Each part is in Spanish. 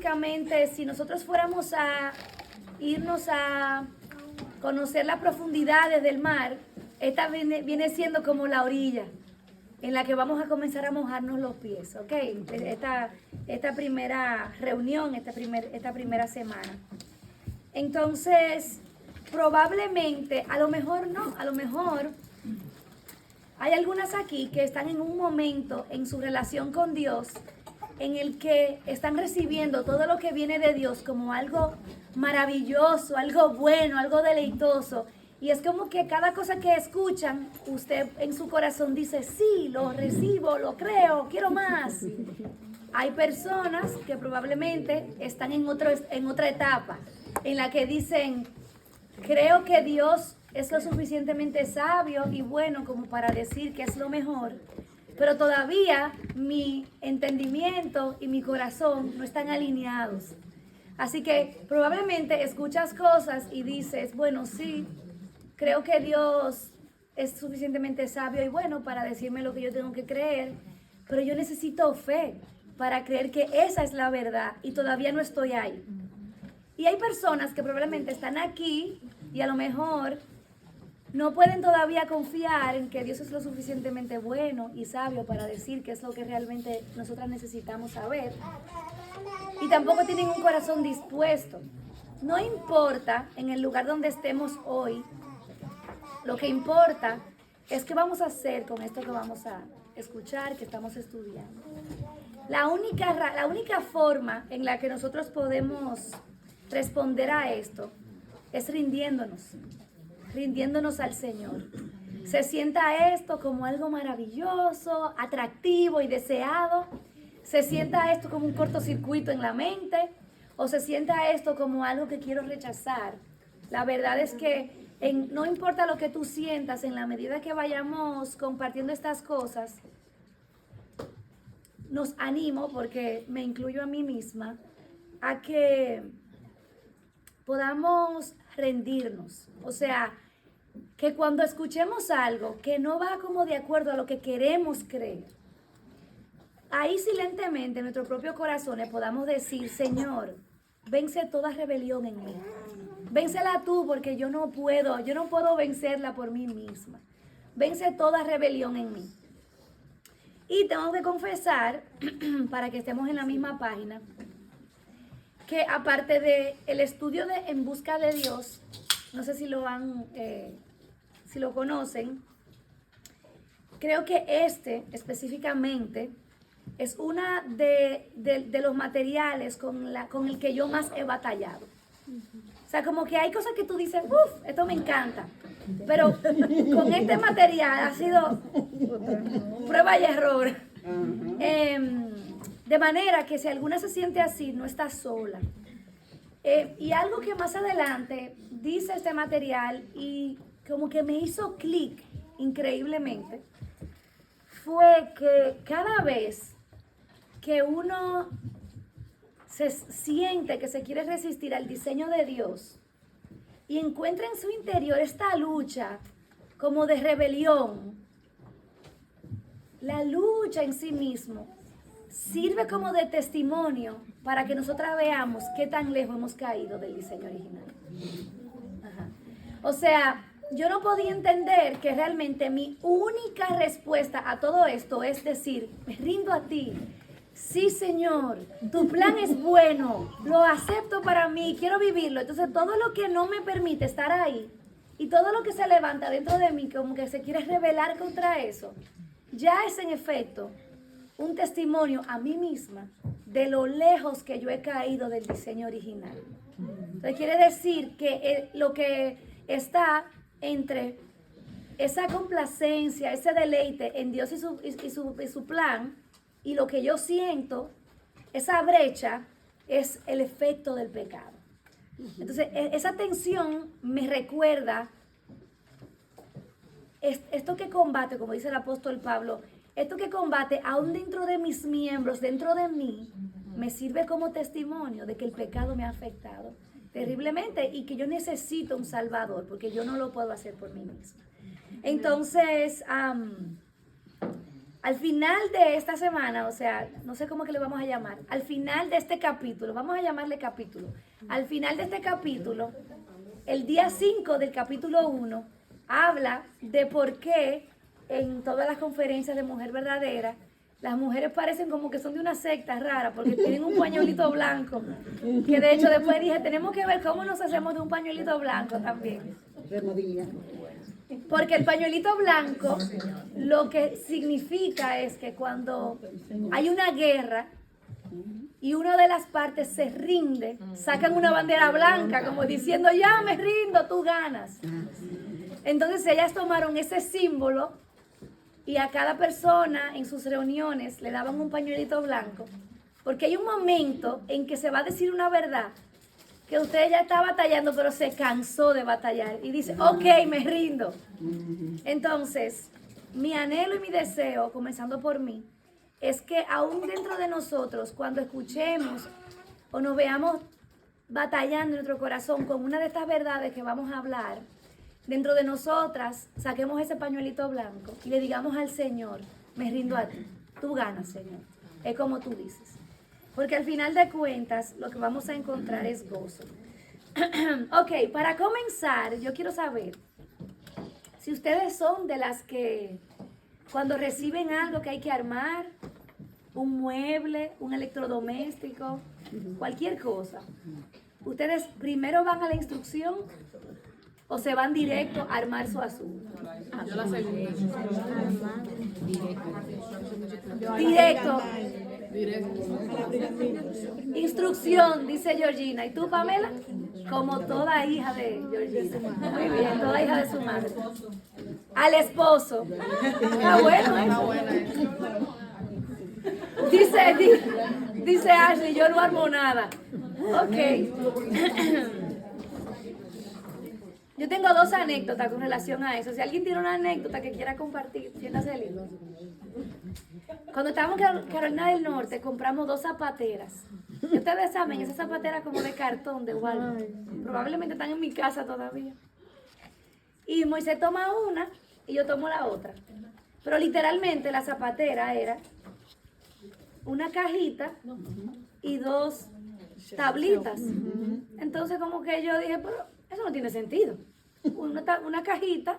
Básicamente, si nosotros fuéramos a irnos a conocer las profundidades del mar, esta viene siendo como la orilla en la que vamos a comenzar a mojarnos los pies, ¿ok? Esta primera reunión, esta primera semana. Entonces, probablemente, a lo mejor no, a lo mejor hay algunas aquí que están en un momento en su relación con Dios en el que están recibiendo todo lo que viene de Dios como algo maravilloso, algo bueno, algo deleitoso. Y es como que cada cosa que escuchan, usted en su corazón dice, sí, lo recibo, lo creo, quiero más. Hay personas que probablemente están en otra etapa, en la que dicen, creo que Dios es lo suficientemente sabio y bueno como para decir que es lo mejor, pero todavía mi entendimiento y mi corazón no están alineados. Así que probablemente escuchas cosas y dices, bueno, sí, creo que Dios es suficientemente sabio y bueno para decirme lo que yo tengo que creer, pero yo necesito fe para creer que esa es la verdad y todavía no estoy ahí. Y hay personas que probablemente están aquí y a lo mejor no pueden todavía confiar en que Dios es lo suficientemente bueno y sabio para decir qué es lo que realmente nosotras necesitamos saber. Y tampoco tienen un corazón dispuesto. No importa en el lugar donde estemos hoy, lo que importa es qué vamos a hacer con esto que vamos a escuchar, que estamos estudiando. La única forma en la que nosotros podemos responder a esto es rindiéndonos al Señor. Se sienta esto como algo maravilloso, atractivo y deseado. Se sienta esto como un cortocircuito en la mente o se sienta esto como algo que quiero rechazar. La verdad es que no importa lo que tú sientas, en la medida que vayamos compartiendo estas cosas, nos animo, porque me incluyo a mí misma, a que podamos rendirnos. O sea, que cuando escuchemos algo que no va como de acuerdo a lo que queremos creer, ahí silentemente en nuestros propios corazones podamos decir, Señor, vence toda rebelión en mí. Vénsela tú porque yo no puedo vencerla por mí misma. Vence toda rebelión en mí. Y tengo que confesar, para que estemos en la misma página, que aparte del estudio de En Busca de Dios, no sé si lo conocen, creo que específicamente es una de los materiales con el que yo más he batallado. O sea, como que hay cosas que tú dices, uff, esto me encanta. Pero con este material ha sido prueba y error. De manera que si alguna se siente así, no está sola. Y algo que más adelante dice este material y como que me hizo clic increíblemente, fue que cada vez que uno se siente que se quiere resistir al diseño de Dios y encuentra en su interior esta lucha como de rebelión, la lucha en sí mismo sirve como de testimonio para que nosotras veamos qué tan lejos hemos caído del diseño original. Ajá. O sea, yo no podía entender que realmente mi única respuesta a todo esto es decir, me rindo a ti. Sí, Señor, tu plan es bueno, lo acepto para mí, quiero vivirlo. Entonces, todo lo que no me permite estar ahí y todo lo que se levanta dentro de mí como que se quiere rebelar contra eso, ya es en efecto un testimonio a mí misma de lo lejos que yo he caído del diseño original. Entonces, quiere decir que lo que está entre esa complacencia, ese deleite en Dios y su plan, y lo que yo siento, esa brecha es el efecto del pecado. Entonces, esa tensión me recuerda esto que combate, como dice el apóstol Pablo, esto que combate aún dentro de mis miembros, dentro de mí, me sirve como testimonio de que el pecado me ha afectado terriblemente y que yo necesito un Salvador, porque yo no lo puedo hacer por mí misma. Entonces, Al final de esta semana, o sea, no sé cómo que le vamos a llamar, al final de este capítulo, vamos a llamarle capítulo, al final de este capítulo, el día 5 del capítulo 1, habla de por qué en todas las conferencias de Mujer Verdadera, las mujeres parecen como que son de una secta rara, porque tienen un pañuelito blanco, que de hecho después dije, tenemos que ver cómo nos hacemos de un pañuelito blanco también. Porque el pañuelito blanco lo que significa es que cuando hay una guerra y una de las partes se rinde, sacan una bandera blanca como diciendo, ya me rindo, tú ganas. Entonces ellas tomaron ese símbolo y a cada persona en sus reuniones le daban un pañuelito blanco, porque hay un momento en que se va a decir una verdad que usted ya está batallando, pero se cansó de batallar y dice, ok, me rindo. Entonces, mi anhelo y mi deseo, comenzando por mí, es que aún dentro de nosotros, cuando escuchemos o nos veamos batallando en nuestro corazón con una de estas verdades que vamos a hablar, dentro de nosotras saquemos ese pañuelito blanco y le digamos al Señor, me rindo a ti, tú ganas, Señor. Es como tú dices. Porque al final de cuentas, lo que vamos a encontrar es gozo. Ok, para comenzar, yo quiero saber si ustedes son de las que cuando reciben algo que hay que armar, un mueble, un electrodoméstico, cualquier cosa, ustedes primero van a la instrucción o se van directo a armar su asunto. Yo la segunda. Directo. Directo. Instrucción, dice Georgina. ¿Y tú, Pamela? Como toda hija de Georgina. Muy bien, toda hija de su madre. Al esposo. Está bueno eso. Dice Ashley, yo no armo nada. Ok. Yo tengo dos anécdotas con relación a eso. Si alguien tiene una anécdota que quiera compartir, siéntase libre. Cuando estábamos en Carolina del Norte, compramos 2 zapateras. Y ustedes saben, esas zapateras como de cartón, de Walmart. Probablemente están en mi casa todavía. Y Moisés toma una y yo tomo la otra. Pero literalmente la zapatera era una cajita y 2 tablitas. Entonces como que yo dije, pero eso no tiene sentido. Una cajita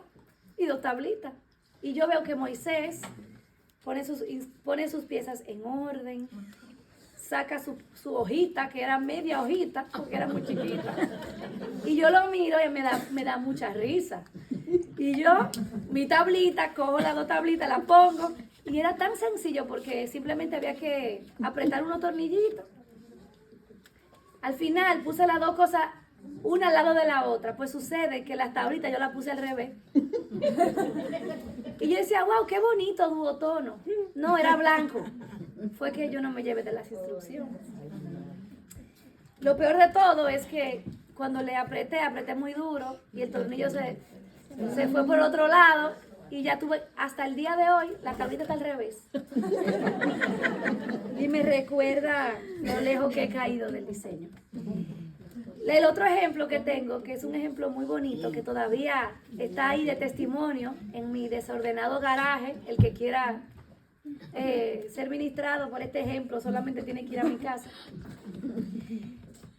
y 2 tablitas. Y yo veo que Moisés pone sus piezas en orden, saca su hojita, que era media hojita, porque era muy chiquita. Y yo lo miro y me da mucha risa. Y yo, mi tablita, cojo las 2 tablitas, las pongo. Y era tan sencillo porque simplemente había que apretar unos tornillitos. Al final puse las 2 cosas una al lado de la otra. Pues sucede que las tablitas yo las puse al revés. Y yo decía, wow, qué bonito duotono. No, era blanco. Fue que yo no me llevé de las instrucciones. Lo peor de todo es que cuando le apreté muy duro y el tornillo se fue por otro lado y ya tuve, hasta el día de hoy, la tablita está al revés. Y me recuerda lo lejos que he caído del diseño. El otro ejemplo que tengo, que es un ejemplo muy bonito, que todavía está ahí de testimonio en mi desordenado garaje, el que quiera ser ministrado por este ejemplo solamente tiene que ir a mi casa.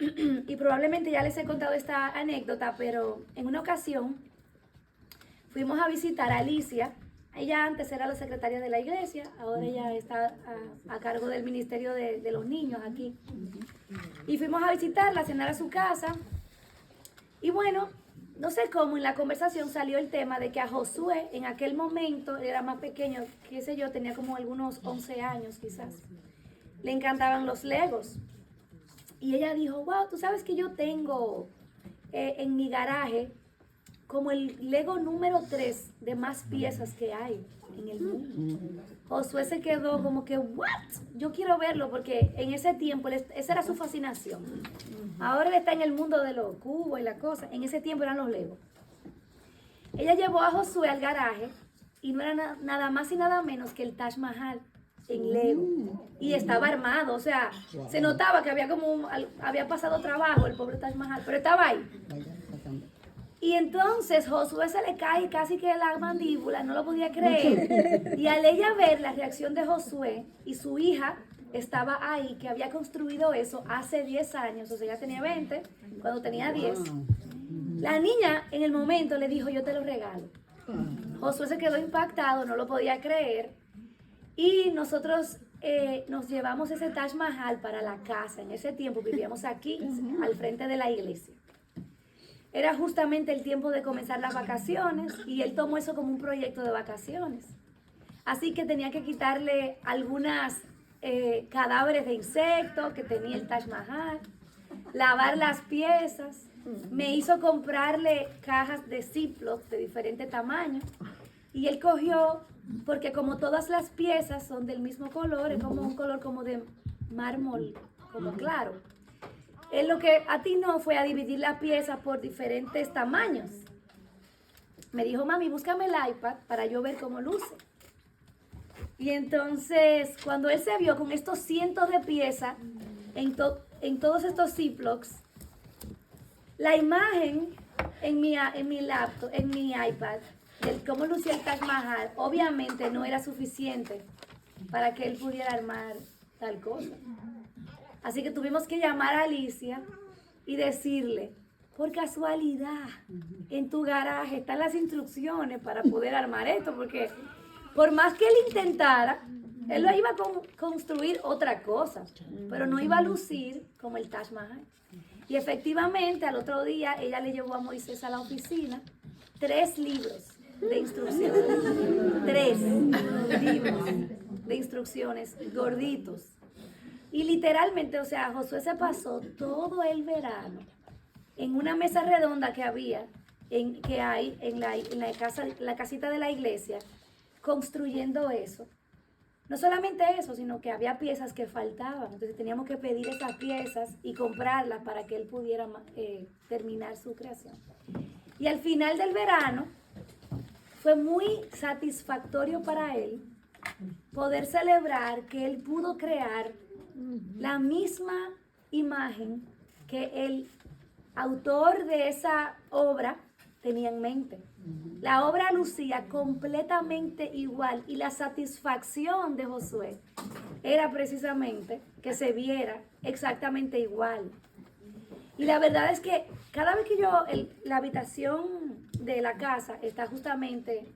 Y probablemente ya les he contado esta anécdota, pero en una ocasión fuimos a visitar a Alicia. Ella antes era la secretaria de la iglesia, ahora ella está a cargo del ministerio de los niños aquí. Y fuimos a visitarla, a cenar a su casa. Y bueno, no sé cómo en la conversación salió el tema de que a Josué, en aquel momento, él era más pequeño, qué sé yo, tenía como algunos 11 años quizás. Le encantaban los Legos. Y ella dijo, wow, tú sabes que yo tengo en mi garaje como el Lego número 3 de más piezas que hay en el mundo. Josué se quedó como que, ¿what? Yo quiero verlo porque en ese tiempo esa era su fascinación. Ahora él está en el mundo de los cubos y la cosa. En ese tiempo eran los Legos. Ella llevó a Josué al garaje y no era nada más y nada menos que el Taj Mahal en Lego. Y estaba armado, o sea, se notaba que había pasado trabajo el pobre Taj Mahal, pero estaba ahí. Y entonces Josué se le cae casi que la mandíbula, no lo podía creer. Y al ella ver la reacción de Josué y su hija estaba ahí, que había construido eso hace 10 años, o sea, ella tenía 20, cuando tenía 10. La niña en el momento le dijo, yo te lo regalo. Josué se quedó impactado, no lo podía creer. Y nosotros nos llevamos ese Taj Mahal para la casa. En ese tiempo vivíamos aquí, al frente de la iglesia. Era justamente el tiempo de comenzar las vacaciones y él tomó eso como un proyecto de vacaciones. Así que tenía que quitarle algunas cadáveres de insectos que tenía el Taj Mahal, lavar las piezas. Me hizo comprarle cajas de Ziploc de diferente tamaño y él cogió, porque como todas las piezas son del mismo color, es como un color como de mármol, como claro. Él lo que atinó fue a dividir la pieza por diferentes tamaños. Me dijo, mami, búscame el iPad para yo ver cómo luce. Y entonces, cuando él se vio con estos cientos de piezas en todos estos Ziplocs, la imagen en mi laptop, en mi iPad, de cómo lucía el Taj Mahal, obviamente no era suficiente para que él pudiera armar tal cosa. Así que tuvimos que llamar a Alicia y decirle, por casualidad, en tu garaje están las instrucciones para poder armar esto, porque por más que él intentara, él lo iba a construir otra cosa, pero no iba a lucir como el Taj Mahal. Y efectivamente, al otro día, ella le llevó a Moisés a la oficina 3 libros de instrucciones. 3 libros de instrucciones gorditos. Y literalmente, o sea, Josué se pasó todo el verano en una mesa redonda que había, que hay en la casita de la iglesia, construyendo eso. No solamente eso, sino que había piezas que faltaban. Entonces teníamos que pedir esas piezas y comprarlas para que él pudiera terminar su creación. Y al final del verano fue muy satisfactorio para él poder celebrar que él pudo crear la misma imagen que el autor de esa obra tenía en mente. La obra lucía completamente igual y la satisfacción de Josué era precisamente que se viera exactamente igual. Y la verdad es que cada vez que la habitación de la casa está justamente,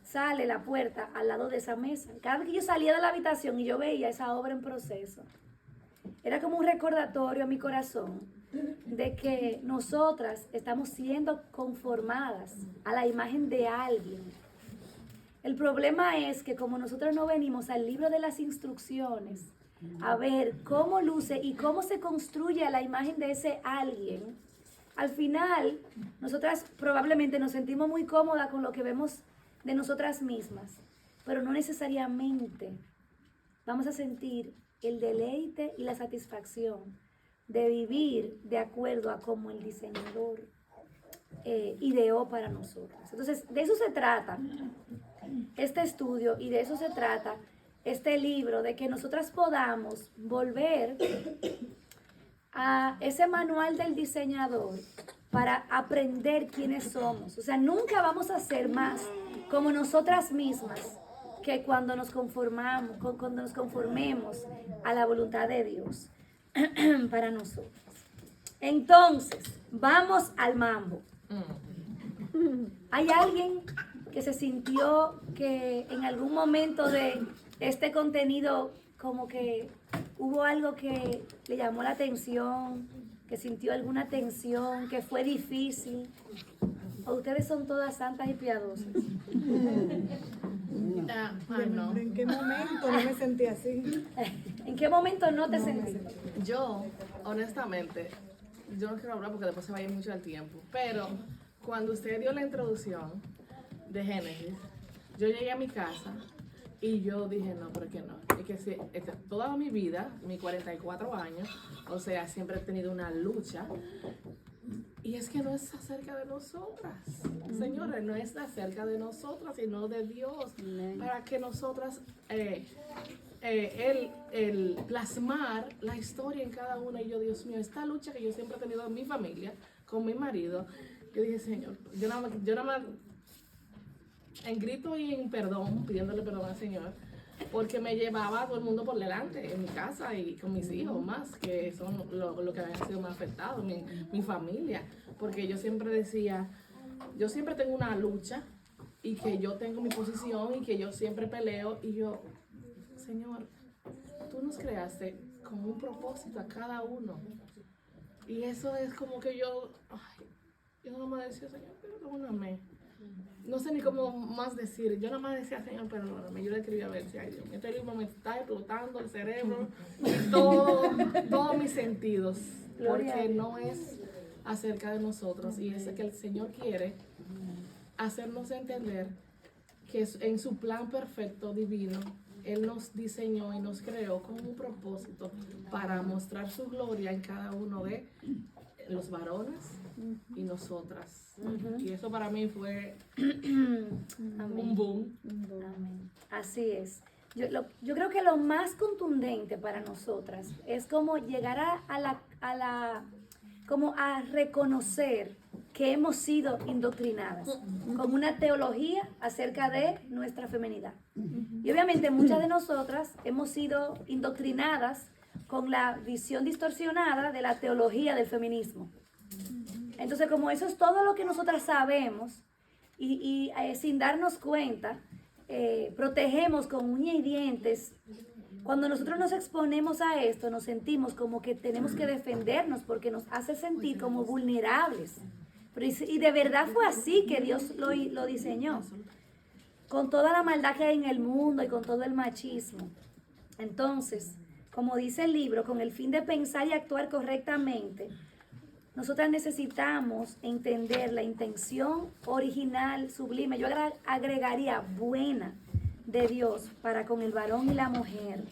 sale la puerta al lado de esa mesa. Cada vez que yo salía de la habitación y yo veía esa obra en proceso, era como un recordatorio a mi corazón de que nosotras estamos siendo conformadas a la imagen de alguien. El problema es que como nosotros no venimos al libro de las instrucciones a ver cómo luce y cómo se construye la imagen de ese alguien, al final nosotras probablemente nos sentimos muy cómodas con lo que vemos de nosotras mismas, pero no necesariamente vamos a sentir el deleite y la satisfacción de vivir de acuerdo a cómo el diseñador ideó para nosotras. Entonces, de eso se trata este estudio y de eso se trata este libro, de que nosotras podamos volver a ese manual del diseñador para aprender quiénes somos. O sea, nunca vamos a ser más como nosotras mismas que cuando nos conformemos a la voluntad de Dios para nosotros. Entonces, vamos al mambo. ¿Hay alguien que se sintió que en algún momento de este contenido como que hubo algo que le llamó la atención, que sintió alguna tensión, que fue difícil? ¿O ustedes son todas santas y piadosas? No. ¿En qué momento no me sentí así? ¿En qué momento no te sentiste? Yo, honestamente, yo no quiero hablar porque después se va a ir mucho el tiempo, pero cuando usted dio la introducción de Génesis, yo llegué a mi casa y yo dije, no, ¿por qué no? Es que toda mi vida, mis 44 años, o sea, siempre he tenido una lucha. Y es que no es acerca de nosotras, señores, no es acerca de nosotras, sino de Dios, para que nosotras, el plasmar la historia en cada una. Y yo, Dios mío, esta lucha que yo siempre he tenido en mi familia, con mi marido, yo dije, Señor, yo nada más en grito y en perdón, pidiéndole perdón al Señor, porque me llevaba a todo el mundo por delante, en mi casa y con mis hijos más, que son lo que habían sido más afectados, mi familia, porque yo siempre decía, yo siempre tengo una lucha y que yo tengo mi posición y que yo siempre peleo y yo, Señor, tú nos creaste con un propósito a cada uno. Y eso es como que yo nada más decía, Señor, perdóname. No sé ni cómo más decir. Yo nada más decía, Señor, perdóname. Yo le escribí a ver si ay Dios mío, este libro me está explotando el cerebro, todos mis sentidos. Porque no es acerca de nosotros. Y es que el Señor quiere hacernos entender que en su plan perfecto divino, Él nos diseñó y nos creó con un propósito para mostrar su gloria en cada uno de los varones y nosotras. Y eso para mí fue un boom. Amén. Así es. Yo creo que lo más contundente para nosotras es como llegar como a reconocer que hemos sido indoctrinadas con una teología acerca de nuestra feminidad. Y obviamente muchas de nosotras hemos sido indoctrinadas con la visión distorsionada de la teología del feminismo. Entonces, como eso es todo lo que nosotras sabemos y sin darnos cuenta, protegemos con uñas y dientes. Cuando nosotros nos exponemos a esto, nos sentimos como que tenemos que defendernos porque nos hace sentir como vulnerables. Y de verdad fue así que Dios lo diseñó, con toda la maldad que hay en el mundo y con todo el machismo. Entonces, como dice el libro, con el fin de pensar y actuar correctamente, nosotras necesitamos entender la intención original, sublime, yo agregaría buena, de Dios para con el varón y la mujer.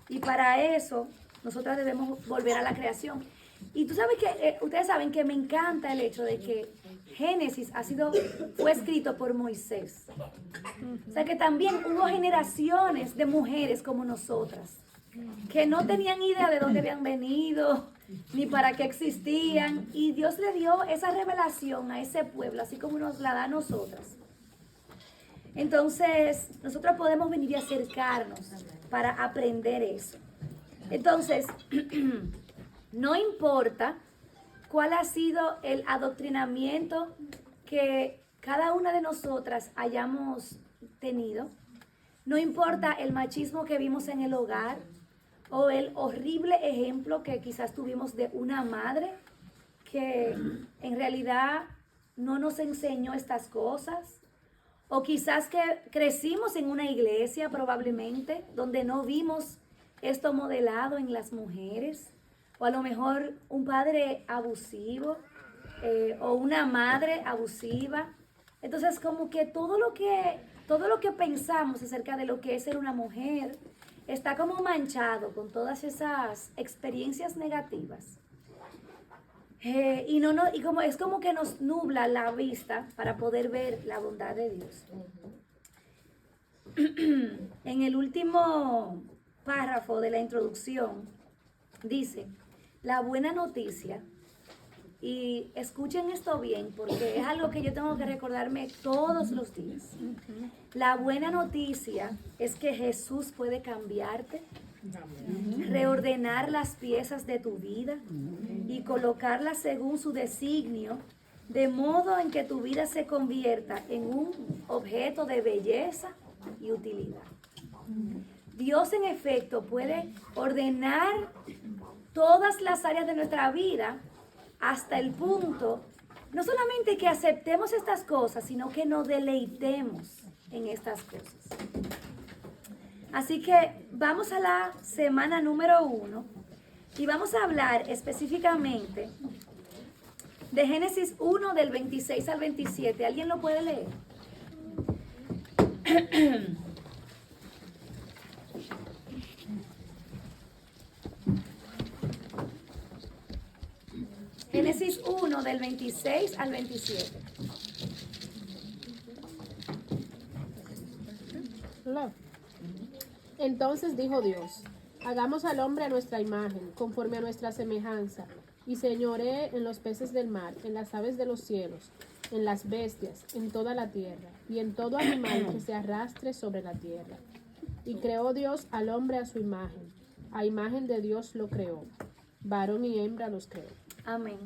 Y para eso, nosotras debemos volver a la creación. Y tú sabes que, ustedes saben que me encanta el hecho de que Génesis fue escrito por Moisés. O sea que también hubo generaciones de mujeres como nosotras, que no tenían idea de dónde habían venido, ni para qué existían. Y Dios le dio esa revelación a ese pueblo, así como nos la da a nosotras. Entonces, nosotros podemos venir y acercarnos para aprender eso. Entonces, no importa cuál ha sido el adoctrinamiento que cada una de nosotras hayamos tenido, no importa el machismo que vimos en el hogar o el horrible ejemplo que quizás tuvimos de una madre que en realidad no nos enseñó estas cosas. O quizás que crecimos en una iglesia probablemente donde no vimos esto modelado en las mujeres. O a lo mejor un padre abusivo o una madre abusiva. Entonces como que todo lo que pensamos acerca de lo que es ser una mujer está como manchado con todas esas experiencias negativas. Y como es como que nos nubla la vista para poder ver la bondad de Dios. En el último párrafo de la introducción dice, la buena noticia, y escuchen esto bien porque es algo que yo tengo que recordarme todos los días. La buena noticia es que Jesús puede cambiarte, reordenar las piezas de tu vida y colocarlas según su designio, de modo en que tu vida se convierta en un objeto de belleza y utilidad. Dios en efecto puede ordenar todas las áreas de nuestra vida hasta el punto, no solamente que aceptemos estas cosas, sino que nos deleitemos en estas cosas. Así que vamos a la semana número 1 y vamos a hablar específicamente de Génesis 1 del 26 al 27. ¿Alguien lo puede leer? Génesis 1 del 26 al 27. Entonces dijo Dios, hagamos al hombre a nuestra imagen, conforme a nuestra semejanza, y señoree en los peces del mar, en las aves de los cielos, en las bestias, en toda la tierra, y en todo animal que se arrastre sobre la tierra. Y creó Dios al hombre a su imagen de Dios lo creó, varón y hembra los creó. Amén.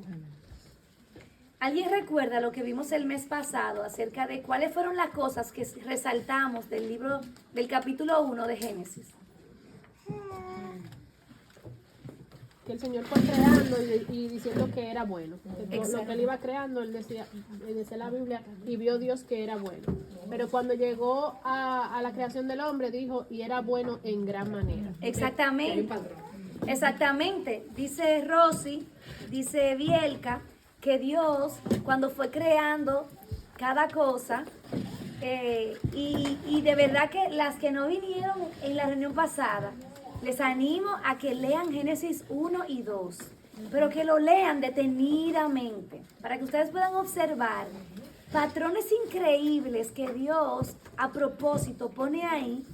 ¿Alguien recuerda lo que vimos el mes pasado acerca de cuáles fueron las cosas que resaltamos del libro, del capítulo 1 de Génesis? Que el Señor fue creando y diciendo que era bueno. Que todo lo que él iba creando, él decía en la Biblia, y vio Dios que era bueno. Pero cuando llegó a la creación del hombre, dijo, y era bueno en gran manera. Exactamente. Exactamente. Dice Rosy, dice Bielka, que Dios, cuando fue creando cada cosa, y de verdad que las que no vinieron en la reunión pasada, les animo a que lean Génesis 1 y 2, pero que lo lean detenidamente, para que ustedes puedan observar patrones increíbles que Dios a propósito pone ahí,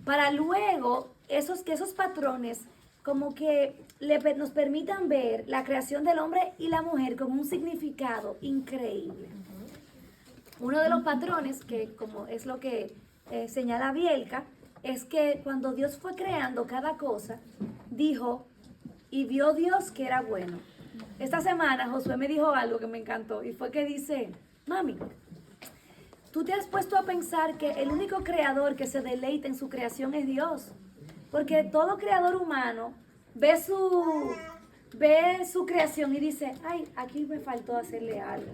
para luego que esos patrones como que nos permitan ver la creación del hombre y la mujer con un significado increíble. Uno de los patrones, que como es lo que señala Bielka, es que cuando Dios fue creando cada cosa, dijo, y vio Dios que era bueno. Esta semana Josué me dijo algo que me encantó, y fue que dice, mami, tú te has puesto a pensar que el único creador que se deleita en su creación es Dios, porque todo creador humano ve su creación y dice, ay, aquí me faltó hacerle algo.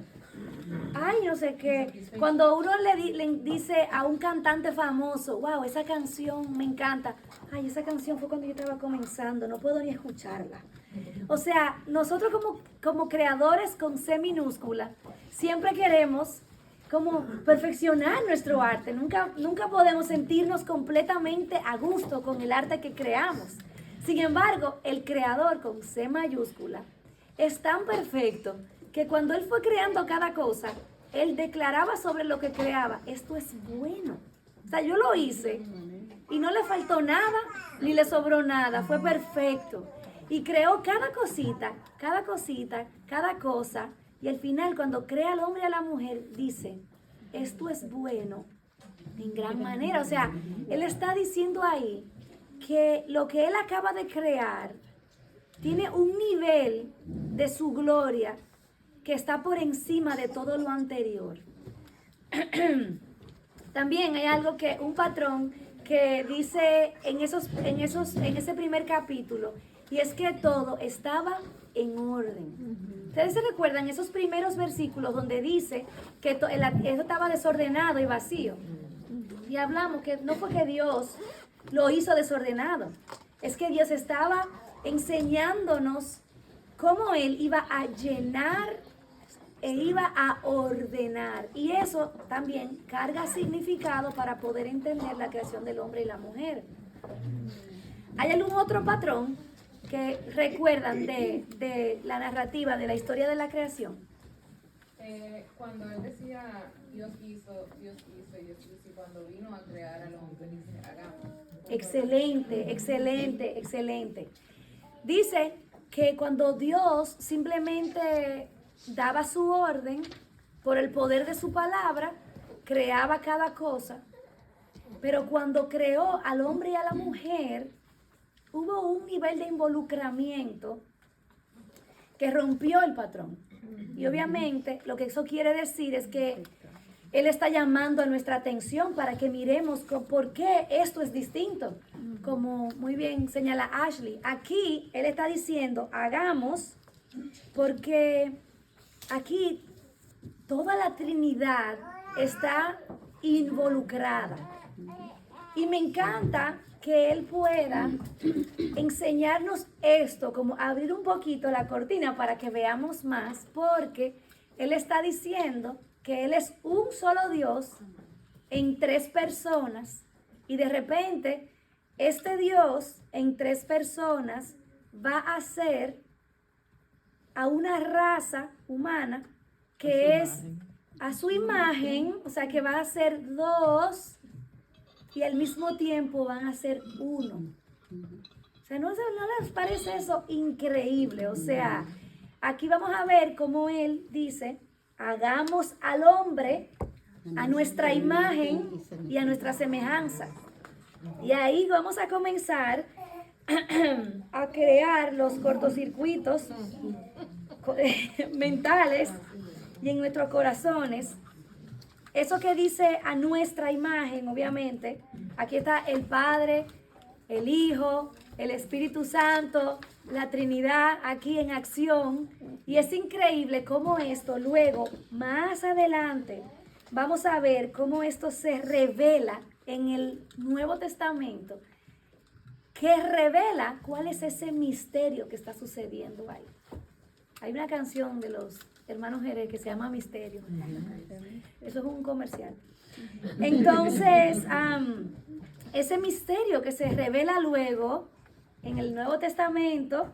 Ay, no sé qué. Cuando uno le dice a un cantante famoso, wow, esa canción me encanta. Ay, esa canción fue cuando yo estaba comenzando, no puedo ni escucharla. O sea, nosotros como creadores con C minúscula, siempre queremos como perfeccionar nuestro arte. Nunca podemos sentirnos completamente a gusto con el arte que creamos. Sin embargo, el creador con C mayúscula es tan perfecto que cuando él fue creando cada cosa, él declaraba sobre lo que creaba, esto es bueno. O sea, yo lo hice y no le faltó nada ni le sobró nada, fue perfecto. Y creó cada cosita, cada cosa. Y al final, cuando crea al hombre y a la mujer, dice, esto es bueno en gran manera. O sea, él está diciendo ahí que lo que él acaba de crear tiene un nivel de su gloria que está por encima de todo lo anterior. También hay algo un patrón que dice en ese primer capítulo, y es que todo estaba en orden. Ustedes se recuerdan esos primeros versículos donde dice que eso estaba desordenado y vacío. Y hablamos que no fue que Dios lo hizo desordenado, es que Dios estaba enseñándonos cómo Él iba a llenar e iba a ordenar. Y eso también carga significado para poder entender la creación del hombre y la mujer. ¿Hay algún otro patrón que recuerdan de la narrativa, de la historia de la creación? Cuando él decía Dios hizo, y cuando vino a crear al hombre, dice, hagamos. Excelente, excelente, excelente. Dice que cuando Dios simplemente daba su orden, por el poder de su palabra, creaba cada cosa, pero cuando creó al hombre y a la mujer, hubo un nivel de involucramiento que rompió el patrón. Y obviamente lo que eso quiere decir es que Él está llamando a nuestra atención para que miremos por qué esto es distinto. Como muy bien señala Ashley, aquí Él está diciendo, hagamos, porque aquí toda la Trinidad está involucrada. Y me encanta que Él pueda enseñarnos esto, como abrir un poquito la cortina para que veamos más, porque Él está diciendo que Él es un solo Dios en tres personas, y de repente este Dios en tres personas va a ser a una raza humana que es a su imagen, o sea que va a ser dos y al mismo tiempo van a ser uno. O sea, ¿no les parece eso increíble? O sea, aquí vamos a ver cómo él dice, hagamos al hombre a nuestra imagen y a nuestra semejanza. Y ahí vamos a comenzar a crear los cortocircuitos mentales y en nuestros corazones. Eso que dice a nuestra imagen, obviamente, aquí está el Padre, el Hijo, el Espíritu Santo, la Trinidad aquí en acción. Y es increíble cómo esto luego, más adelante, vamos a ver cómo esto se revela en el Nuevo Testamento, que revela cuál es ese misterio que está sucediendo ahí. Hay una canción de los hermanos Jerez que se llama Misterio. Eso es un comercial. Entonces, ese misterio que se revela luego en el Nuevo Testamento,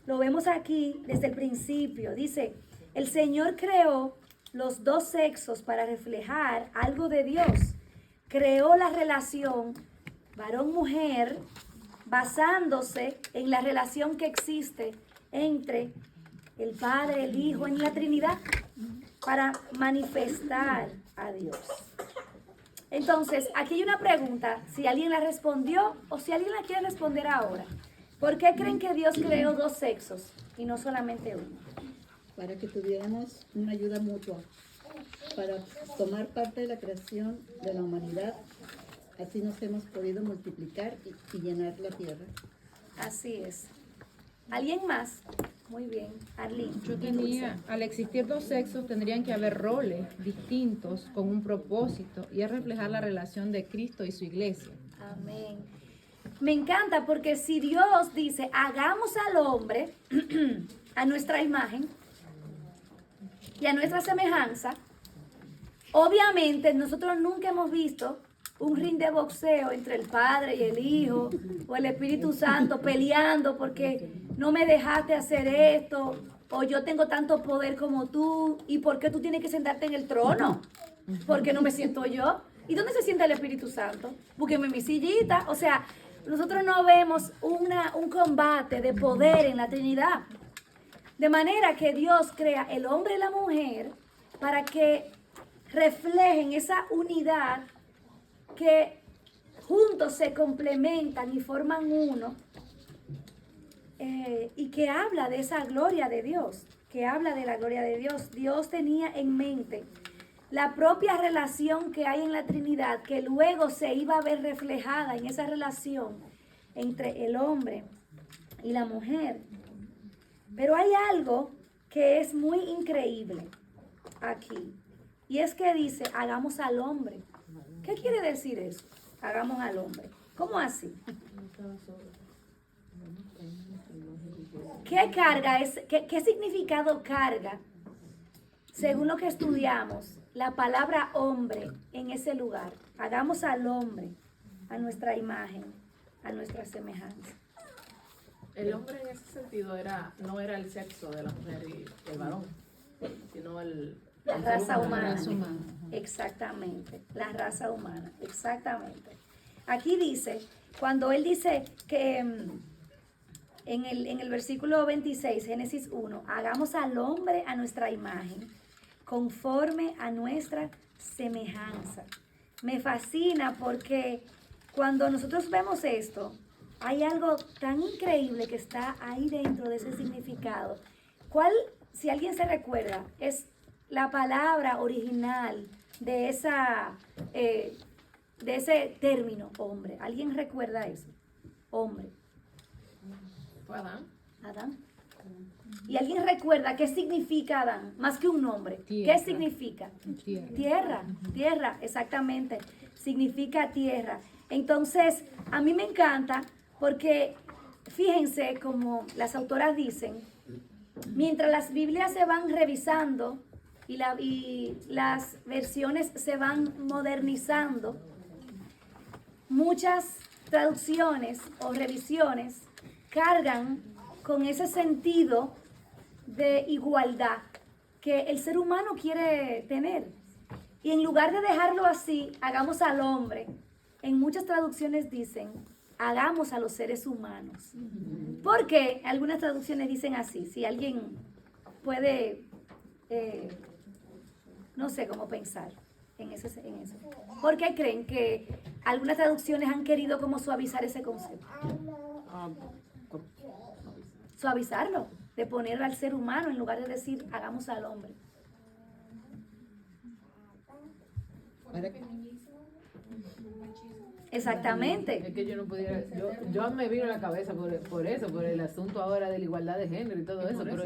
lo vemos aquí desde el principio. Dice, el Señor creó los dos sexos para reflejar algo de Dios. Creó la relación varón-mujer basándose en la relación que existe entre el Padre, el Hijo, en la Trinidad, para manifestar a Dios. Entonces, aquí hay una pregunta, si alguien la respondió o si alguien la quiere responder ahora. ¿Por qué creen que Dios creó dos sexos y no solamente uno? Para que tuviéramos una ayuda mutua, para tomar parte de la creación de la humanidad. Así nos hemos podido multiplicar y llenar la tierra. Así es. ¿Alguien más? Muy bien. Arlene. Yo tenía, al existir dos sexos, tendrían que haber roles distintos con un propósito y es reflejar la relación de Cristo y su iglesia. Amén. Me encanta porque si Dios dice, hagamos al hombre a nuestra imagen y a nuestra semejanza, obviamente nosotros nunca hemos visto un ring de boxeo entre el Padre y el Hijo o el Espíritu Santo peleando porque no me dejaste hacer esto o yo tengo tanto poder como tú y por qué tú tienes que sentarte en el trono, porque no me siento yo. ¿Y dónde se sienta el Espíritu Santo? Búsqueme mi sillita. O sea, nosotros no vemos un combate de poder en la Trinidad. De manera que Dios crea el hombre y la mujer para que reflejen esa unidad, que juntos se complementan y forman uno, y que habla de esa gloria de Dios, que habla de la gloria de Dios. Dios tenía en mente la propia relación que hay en la Trinidad, que luego se iba a ver reflejada en esa relación entre el hombre y la mujer. Pero hay algo que es muy increíble aquí, y es que dice, hagamos al hombre. ¿Qué quiere decir eso? Hagamos al hombre. ¿Cómo así? ¿Qué carga es? ¿Qué significado carga, según lo que estudiamos, la palabra hombre en ese lugar? Hagamos al hombre a nuestra imagen, a nuestra semejanza. El hombre en ese sentido no era el sexo de la mujer y el varón, sino la raza humana. La raza humana. Exactamente, la raza humana, exactamente. Aquí dice, cuando él dice que en el versículo 26, Génesis 1, hagamos al hombre a nuestra imagen, conforme a nuestra semejanza. Me fascina porque cuando nosotros vemos esto, hay algo tan increíble que está ahí dentro de ese significado. ¿Cuál, si alguien se recuerda, es la palabra original de ese término, hombre? ¿Alguien recuerda eso? Hombre. ¿Fue Adán? Adán. ¿Y alguien recuerda qué significa Adán? Más que un nombre. Tierra. ¿Qué significa? Tierra. Tierra, exactamente. Significa tierra. Entonces, a mí me encanta porque, fíjense, como las autoras dicen, mientras las Biblias se van revisando y las versiones se van modernizando, muchas traducciones o revisiones cargan con ese sentido de igualdad que el ser humano quiere tener. Y en lugar de dejarlo así, hagamos al hombre, en muchas traducciones dicen, hagamos a los seres humanos. Porque algunas traducciones dicen así, si alguien puede, no sé cómo pensar en eso. ¿Por qué creen que algunas traducciones han querido como suavizar ese concepto? Suavizarlo, de poner al ser humano en lugar de decir hagamos al hombre. Para que- Exactamente. Es que yo no pudiera, yo me vino a la cabeza por eso, por el asunto ahora de la igualdad de género y todo eso, pero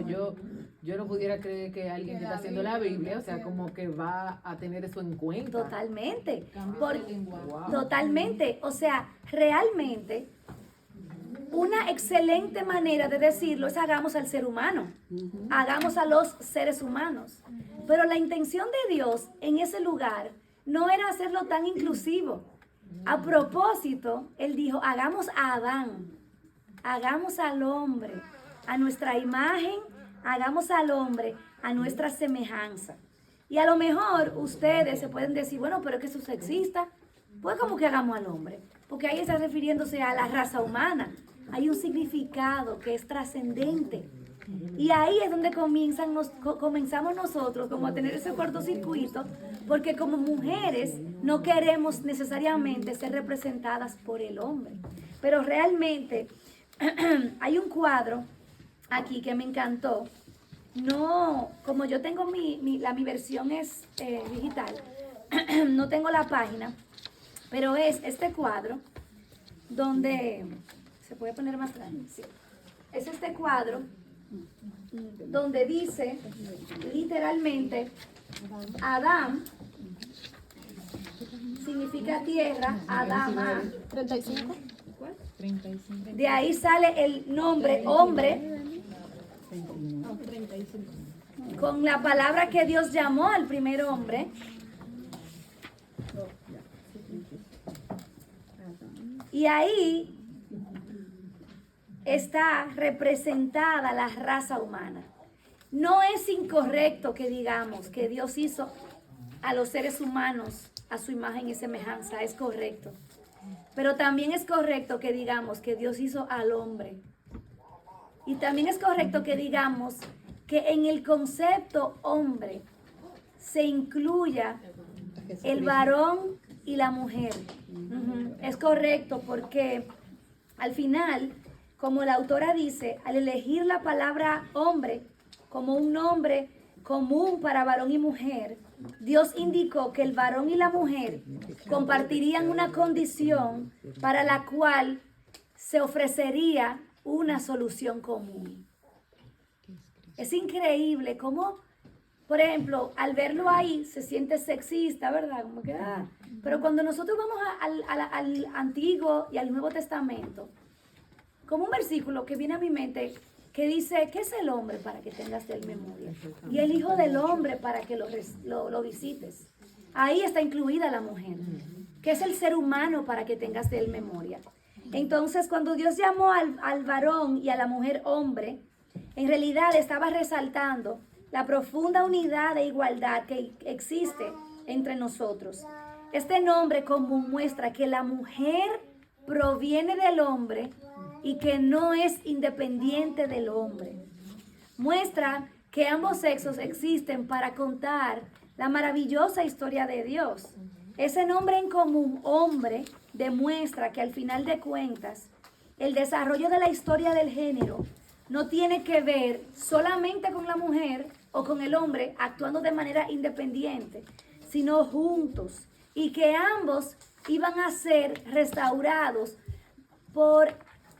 yo no pudiera creer que alguien que está haciendo la Biblia, o sea, como que va a tener eso en cuenta. Totalmente. Wow. Totalmente. O sea, realmente una excelente manera de decirlo es hagamos al ser humano, hagamos a los seres humanos. Pero la intención de Dios en ese lugar no era hacerlo tan inclusivo. A propósito, Él dijo, hagamos a Adán, hagamos al hombre, a nuestra imagen, hagamos al hombre, a nuestra semejanza. Y a lo mejor ustedes se pueden decir, bueno, pero es que eso es sexista. Pues como que hagamos al hombre, porque ahí está refiriéndose a la raza humana. Hay un significado que es trascendente. Y ahí es donde comenzamos nosotros como a tener ese cortocircuito, porque como mujeres no queremos necesariamente ser representadas por el hombre. Pero realmente hay un cuadro aquí que me encantó. No, como yo tengo mi versión es digital, no tengo la página, pero es este cuadro donde, ¿se puede poner más grande? Sí. Es este cuadro donde dice literalmente Adán significa tierra, Adama. 35. De ahí sale el nombre hombre con la palabra que Dios llamó al primer hombre. Y ahí está representada la raza humana. No es incorrecto que digamos que Dios hizo a los seres humanos a su imagen y semejanza, es correcto. Pero también es correcto que digamos que Dios hizo al hombre. Y también es correcto que digamos que en el concepto hombre se incluya el varón y la mujer. Es correcto porque al final, como la autora dice, al elegir la palabra hombre como un nombre común para varón y mujer, Dios indicó que el varón y la mujer compartirían una condición para la cual se ofrecería una solución común. Es increíble cómo, por ejemplo, al verlo ahí se siente sexista, ¿verdad? Como que, pero cuando nosotros vamos al Antiguo y al Nuevo Testamento, como un versículo que viene a mi mente que dice, ¿qué es el hombre para que tengas de él memoria? Y el hijo del hombre para que lo visites. Ahí está incluida la mujer, que es el ser humano para que tengas de él memoria. Entonces, cuando Dios llamó al varón y a la mujer hombre, en realidad estaba resaltando la profunda unidad e igualdad que existe entre nosotros. Este nombre común muestra que la mujer proviene del hombre y que no es independiente del hombre. Muestra que ambos sexos existen para contar la maravillosa historia de Dios. Ese nombre en común, hombre, demuestra que al final de cuentas, el desarrollo de la historia del género no tiene que ver solamente con la mujer o con el hombre actuando de manera independiente, sino juntos, y que ambos iban a ser restaurados por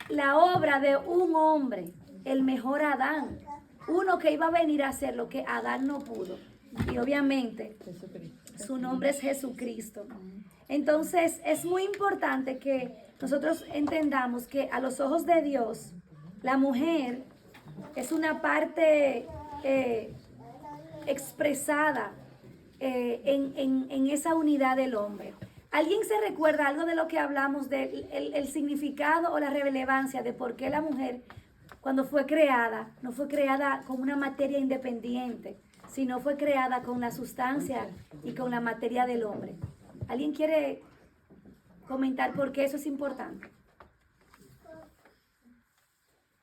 la obra de un hombre, el mejor Adán, uno que iba a venir a hacer lo que Adán no pudo. Y obviamente su nombre es Jesucristo. Entonces es muy importante que nosotros entendamos que a los ojos de Dios, la mujer es una parte expresada en esa unidad del hombre. ¿Alguien se recuerda algo de lo que hablamos del el significado o la relevancia de por qué la mujer, cuando fue creada, no fue creada con una materia independiente, sino fue creada con la sustancia y con la materia del hombre? ¿Alguien quiere comentar por qué eso es importante?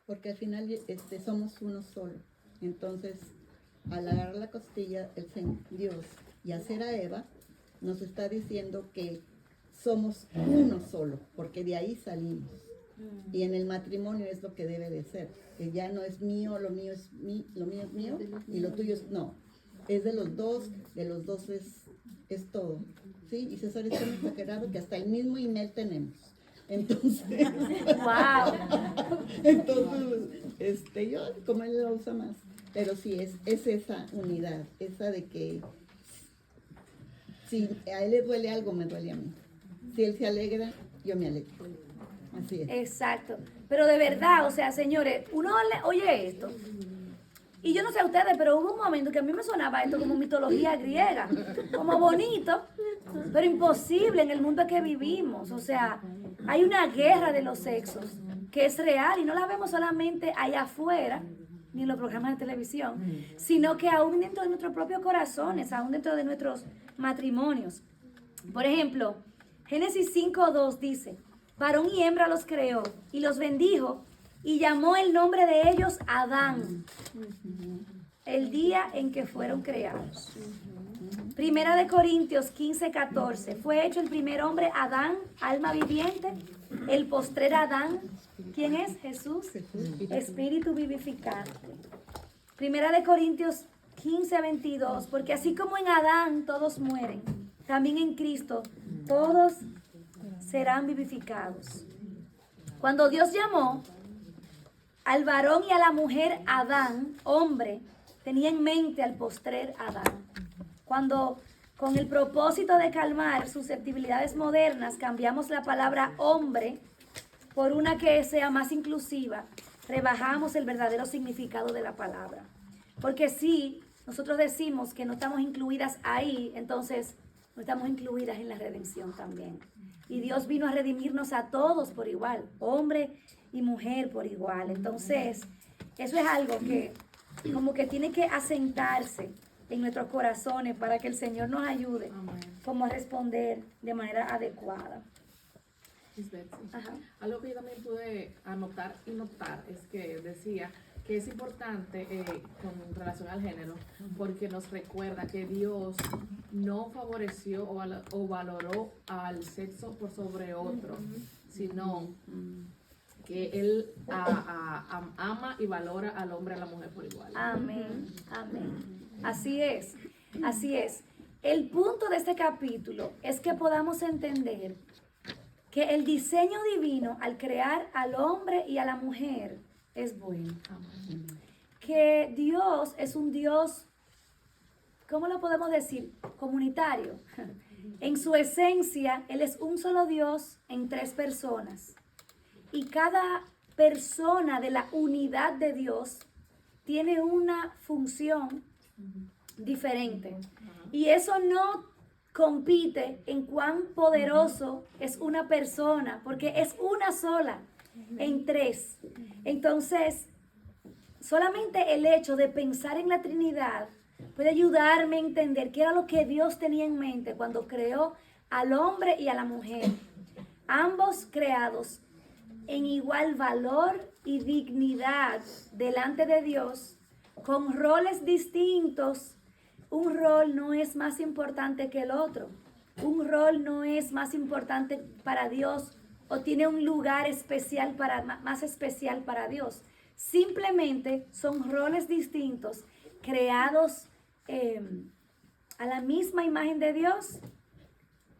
Porque al final somos uno solo. Entonces, al agarrar la costilla, Dios, y hacer a Eva, nos está diciendo que somos uno solo, porque de ahí salimos. Y en el matrimonio es lo que debe de ser, que ya no es mío, lo mío es mío, y lo tuyo es, no, es de los dos es todo, ¿sí? Y César es tan exagerado que hasta el mismo email tenemos. Entonces, Wow. entonces, yo, como él lo usa más, pero sí, es esa unidad, esa de que si a él le duele algo, me duele a mí. Si él se alegra, yo me alegro. Así es. Exacto. Pero de verdad, o sea, señores, uno oye esto. Y yo no sé a ustedes, pero hubo un momento que a mí me sonaba esto como mitología griega, como bonito, pero imposible en el mundo que vivimos. O sea, hay una guerra de los sexos que es real y no la vemos solamente allá afuera, ni en los programas de televisión, sino que aún dentro de nuestros propios corazones, aún dentro de nuestros matrimonios. Por ejemplo, Génesis 5:2 dice, varón y hembra los creó y los bendijo y llamó el nombre de ellos Adán, el día en que fueron creados. Primera de Corintios 15:14, fue hecho el primer hombre Adán, alma viviente, el postrer Adán, ¿quién es? Jesús, espíritu vivificante. Primera de Corintios 15:22, porque así como en Adán todos mueren, también en Cristo todos serán vivificados. Cuando Dios llamó al varón y a la mujer Adán, hombre, tenía en mente al postrer Adán. Cuando con el propósito de calmar susceptibilidades modernas cambiamos la palabra hombre por una que sea más inclusiva, rebajamos el verdadero significado de la palabra. Porque si nosotros decimos que no estamos incluidas ahí, entonces no estamos incluidas en la redención también. Y Dios vino a redimirnos a todos por igual, hombre y mujer por igual. Entonces, eso es algo que como que tiene que asentarse en nuestros corazones para que el Señor nos ayude como a responder de manera adecuada. Ajá. Algo que yo también pude anotar y notar es que decía que es importante con relación al género, porque nos recuerda que Dios no favoreció o valoró al sexo por sobre otro, sino que Él ama y valora al hombre y a la mujer por igual. Amén, amén. Así es, así es. El punto de este capítulo es que podamos entender que el diseño divino al crear al hombre y a la mujer es bueno. Que Dios es un Dios, ¿cómo lo podemos decir? Comunitario. En su esencia, Él es un solo Dios en tres personas. Y cada persona de la unidad de Dios tiene una función diferente. Y eso no compite en cuán poderoso es una persona, porque es una sola en tres. Entonces, solamente el hecho de pensar en la Trinidad puede ayudarme a entender qué era lo que Dios tenía en mente cuando creó al hombre y a la mujer. Ambos creados en igual valor y dignidad delante de Dios, con roles distintos. Un rol no es más importante que el otro. Un rol no es más importante para Dios o tiene un lugar especial más especial para Dios. Simplemente son roles distintos creados a la misma imagen de Dios,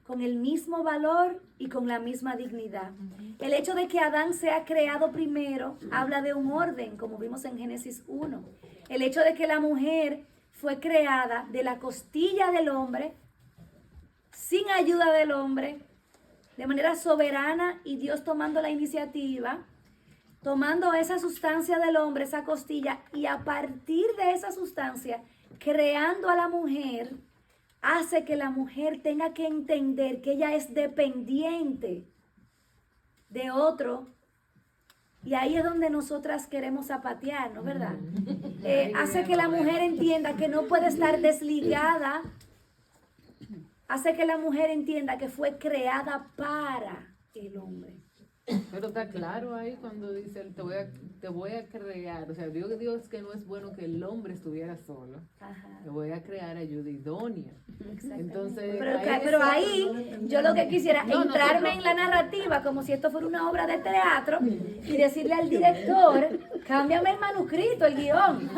con el mismo valor y con la misma dignidad. El hecho de que Adán sea creado primero habla de un orden, como vimos en Génesis 1. El hecho de que la mujer fue creada de la costilla del hombre, sin ayuda del hombre, de manera soberana, y Dios tomando la iniciativa, tomando esa sustancia del hombre, esa costilla, y a partir de esa sustancia, creando a la mujer, hace que la mujer tenga que entender que ella es dependiente de otro. Y ahí es donde nosotras queremos zapatear, ¿no? ¿Verdad? Hace que la mujer entienda que no puede estar desligada. Hace que la mujer entienda que fue creada para el hombre. Pero está claro ahí cuando dice, te voy a crear. O sea, Dios que no es bueno que el hombre estuviera solo. Ajá. Te voy a crear ayuda idónea. Entonces, Pero ahí yo lo que quisiera es No, entrarme nosotros- en la narrativa como si esto fuera una obra de teatro y decirle al director, cámbiame el manuscrito, el guión,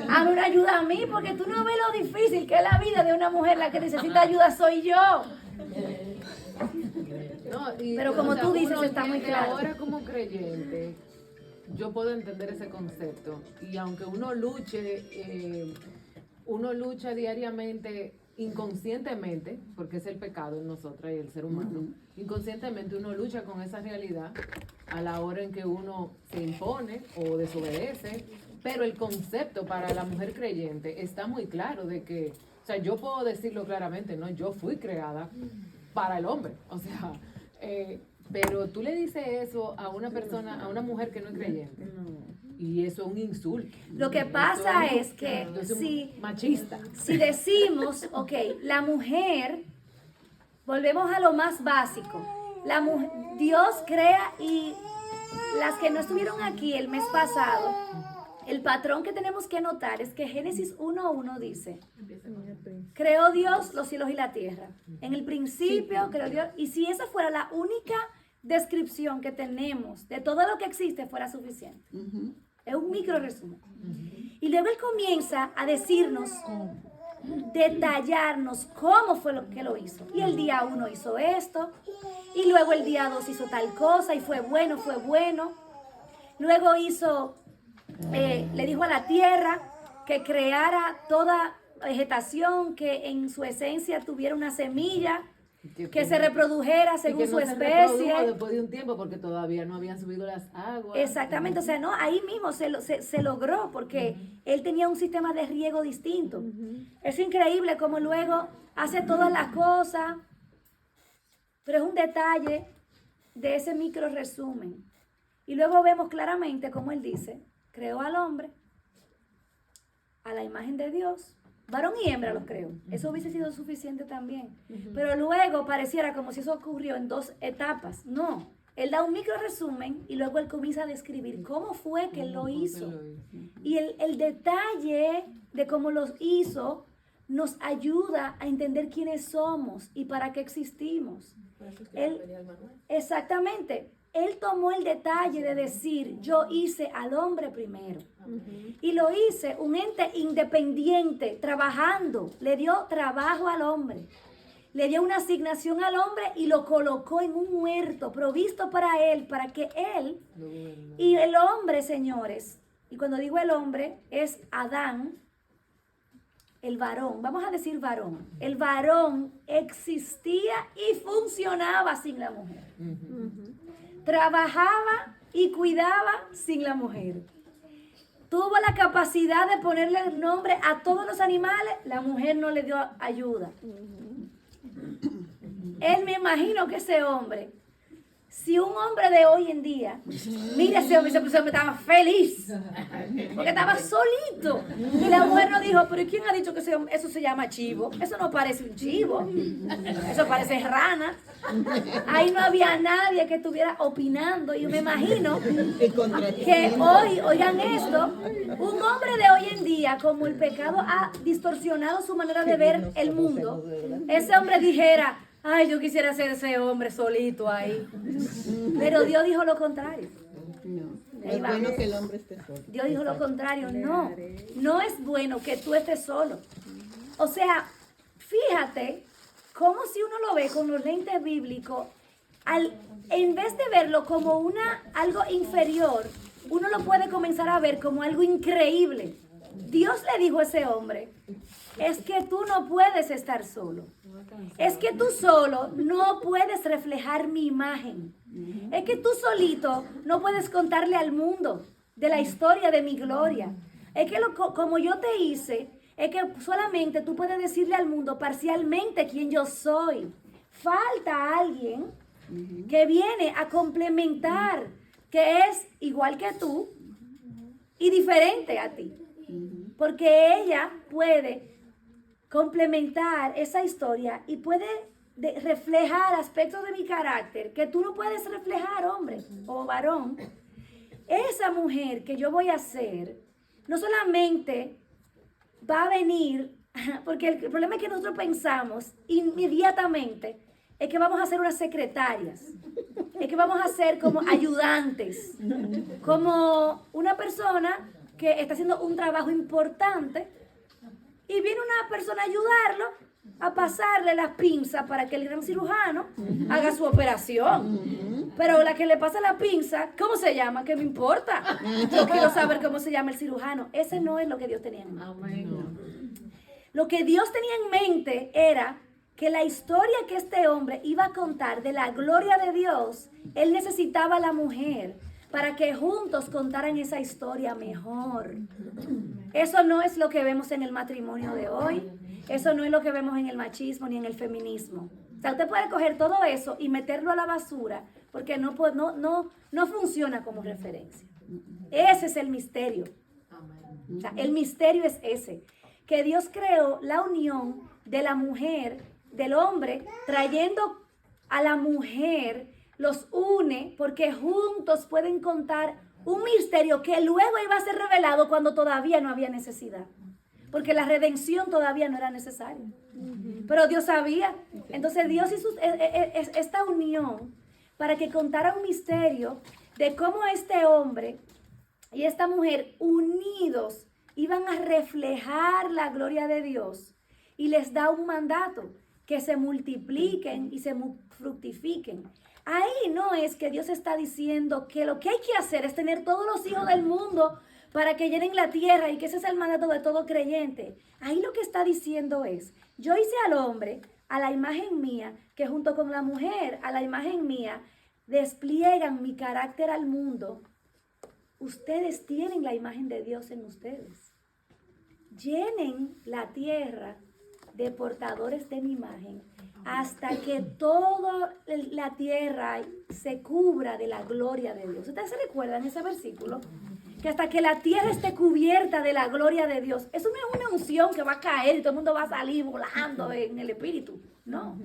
hazme una ayuda a mí porque tú no ves lo difícil que es la vida de una mujer, la que necesita ayuda soy yo. No, Pero como tú dices, uno está muy entiende claro. Ahora como creyente, yo puedo entender ese concepto. Y aunque uno lucha diariamente, inconscientemente, porque es el pecado en nosotras y el ser humano, inconscientemente uno lucha con esa realidad a la hora en que uno se impone o desobedece. Pero el concepto para la mujer creyente está muy claro de que, o sea, yo puedo decirlo claramente, ¿no? Yo fui creada para el hombre, o sea, pero tú le dices eso a una persona, a una mujer que no es creyente, y eso es un insulto. Lo que pasa Eso es que entonces, si machista. Si decimos, ok, la mujer, volvemos a lo más básico. Dios crea y las que no estuvieron aquí el mes pasado, el patrón que tenemos que notar es que Génesis 1:1 dice, creó Dios los cielos y la tierra. En el principio creó Dios, y si esa fuera la única descripción que tenemos de todo lo que existe, fuera suficiente. Es un micro resumen. Y luego él comienza a decirnos, detallarnos cómo fue lo que lo hizo. Y el día 1 hizo esto, y luego el día 2 hizo tal cosa, y fue bueno, fue bueno. Luego hizo, le dijo a la tierra que creara toda vegetación, que en su esencia tuviera una semilla, que se reprodujera según y que su no se reprodujo especie. después de un tiempo porque todavía no habían subido las aguas. Exactamente, o sea, no, ahí mismo se logró porque él tenía un sistema de riego distinto. Es increíble cómo luego hace todas las cosas, pero es un detalle de ese micro resumen. Y luego vemos claramente cómo él dice, creó al hombre a la imagen de Dios. Varón y hembra los creó. Eso hubiese sido suficiente también. Pero luego pareciera como si eso ocurrió en 2 etapas. No. Él da un micro resumen y luego él comienza a describir cómo fue que él lo hizo. Y el detalle de cómo los hizo nos ayuda a entender quiénes somos y para qué existimos. Exactamente. Él tomó el detalle de decir, yo hice al hombre primero. Y lo hice un ente independiente, trabajando. Le dio trabajo al hombre. Le dio una asignación al hombre y lo colocó en un huerto provisto para él, para que él y el hombre, señores, y cuando digo el hombre, es Adán, el varón, vamos a decir varón. El varón existía y funcionaba sin la mujer. Trabajaba y cuidaba sin la mujer. Tuvo la capacidad de ponerle el nombre a todos los animales, la mujer no le dio ayuda. Él, me imagino que ese hombre, si un hombre de hoy en día, mira ese hombre estaba feliz, porque estaba solito. Y la mujer no dijo, pero ¿quién ha dicho que eso se llama chivo? Eso no parece un chivo, eso parece rana. Ahí no había nadie que estuviera opinando. Y me imagino que hoy, oigan esto, un hombre de hoy en día, como el pecado ha distorsionado su manera de ver el mundo, ese hombre dijera, ay, yo quisiera ser ese hombre solito ahí. Pero Dios dijo lo contrario. No, es bueno que el hombre esté solo. Dios dijo lo contrario. No es bueno que tú estés solo. O sea, fíjate cómo si uno lo ve con los lentes bíblicos, en vez de verlo como algo inferior, uno lo puede comenzar a ver como algo increíble. Dios le dijo a ese hombre, es que tú no puedes estar solo. Es que tú solo no puedes reflejar mi imagen. Es que tú solito no puedes contarle al mundo de la historia de mi gloria. Es que como yo te hice, es que solamente tú puedes decirle al mundo parcialmente quién yo soy. Falta alguien que viene a complementar, que es igual que tú y diferente a ti. Porque ella puede complementar esa historia y puede de reflejar aspectos de mi carácter que tú no puedes reflejar, hombre o varón, esa mujer que yo voy a ser, no solamente va a venir, porque el problema es que nosotros pensamos inmediatamente, es que vamos a ser unas secretarias, es que vamos a ser como ayudantes, como una persona que está haciendo un trabajo importante y viene una persona a ayudarlo, a pasarle las pinzas para que el gran cirujano haga su operación. Pero la que le pasa la pinza, ¿cómo se llama? ¿Qué me importa? Yo quiero saber cómo se llama el cirujano. Ese no es lo que Dios tenía en mente. Lo que Dios tenía en mente era que la historia que este hombre iba a contar de la gloria de Dios, él necesitaba a la mujer para que juntos contaran esa historia mejor. Eso no es lo que vemos en el matrimonio de hoy. Eso no es lo que vemos en el machismo ni en el feminismo. O sea, usted puede coger todo eso y meterlo a la basura porque no funciona como referencia. Ese es el misterio. O sea, el misterio es ese, que Dios creó la unión de la mujer, del hombre, trayendo a la mujer, los une porque juntos pueden contar un misterio que luego iba a ser revelado cuando todavía no había necesidad. Porque la redención todavía no era necesaria. Pero Dios sabía. Entonces Dios hizo esta unión para que contara un misterio de cómo este hombre y esta mujer unidos iban a reflejar la gloria de Dios. Y les da un mandato, que se multipliquen y se fructifiquen. Ahí no es que Dios está diciendo que lo que hay que hacer es tener todos los hijos del mundo para que llenen la tierra y que ese es el mandato de todo creyente. Ahí lo que está diciendo es, yo hice al hombre a la imagen mía, que junto con la mujer a la imagen mía, despliegan mi carácter al mundo. Ustedes tienen la imagen de Dios en ustedes. Llenen la tierra de portadores de mi imagen hasta que toda la tierra se cubra de la gloria de Dios. ¿Ustedes se recuerdan ese versículo? Que hasta que la tierra esté cubierta de la gloria de Dios. Eso no es una unción que va a caer y todo el mundo va a salir volando en el espíritu. No.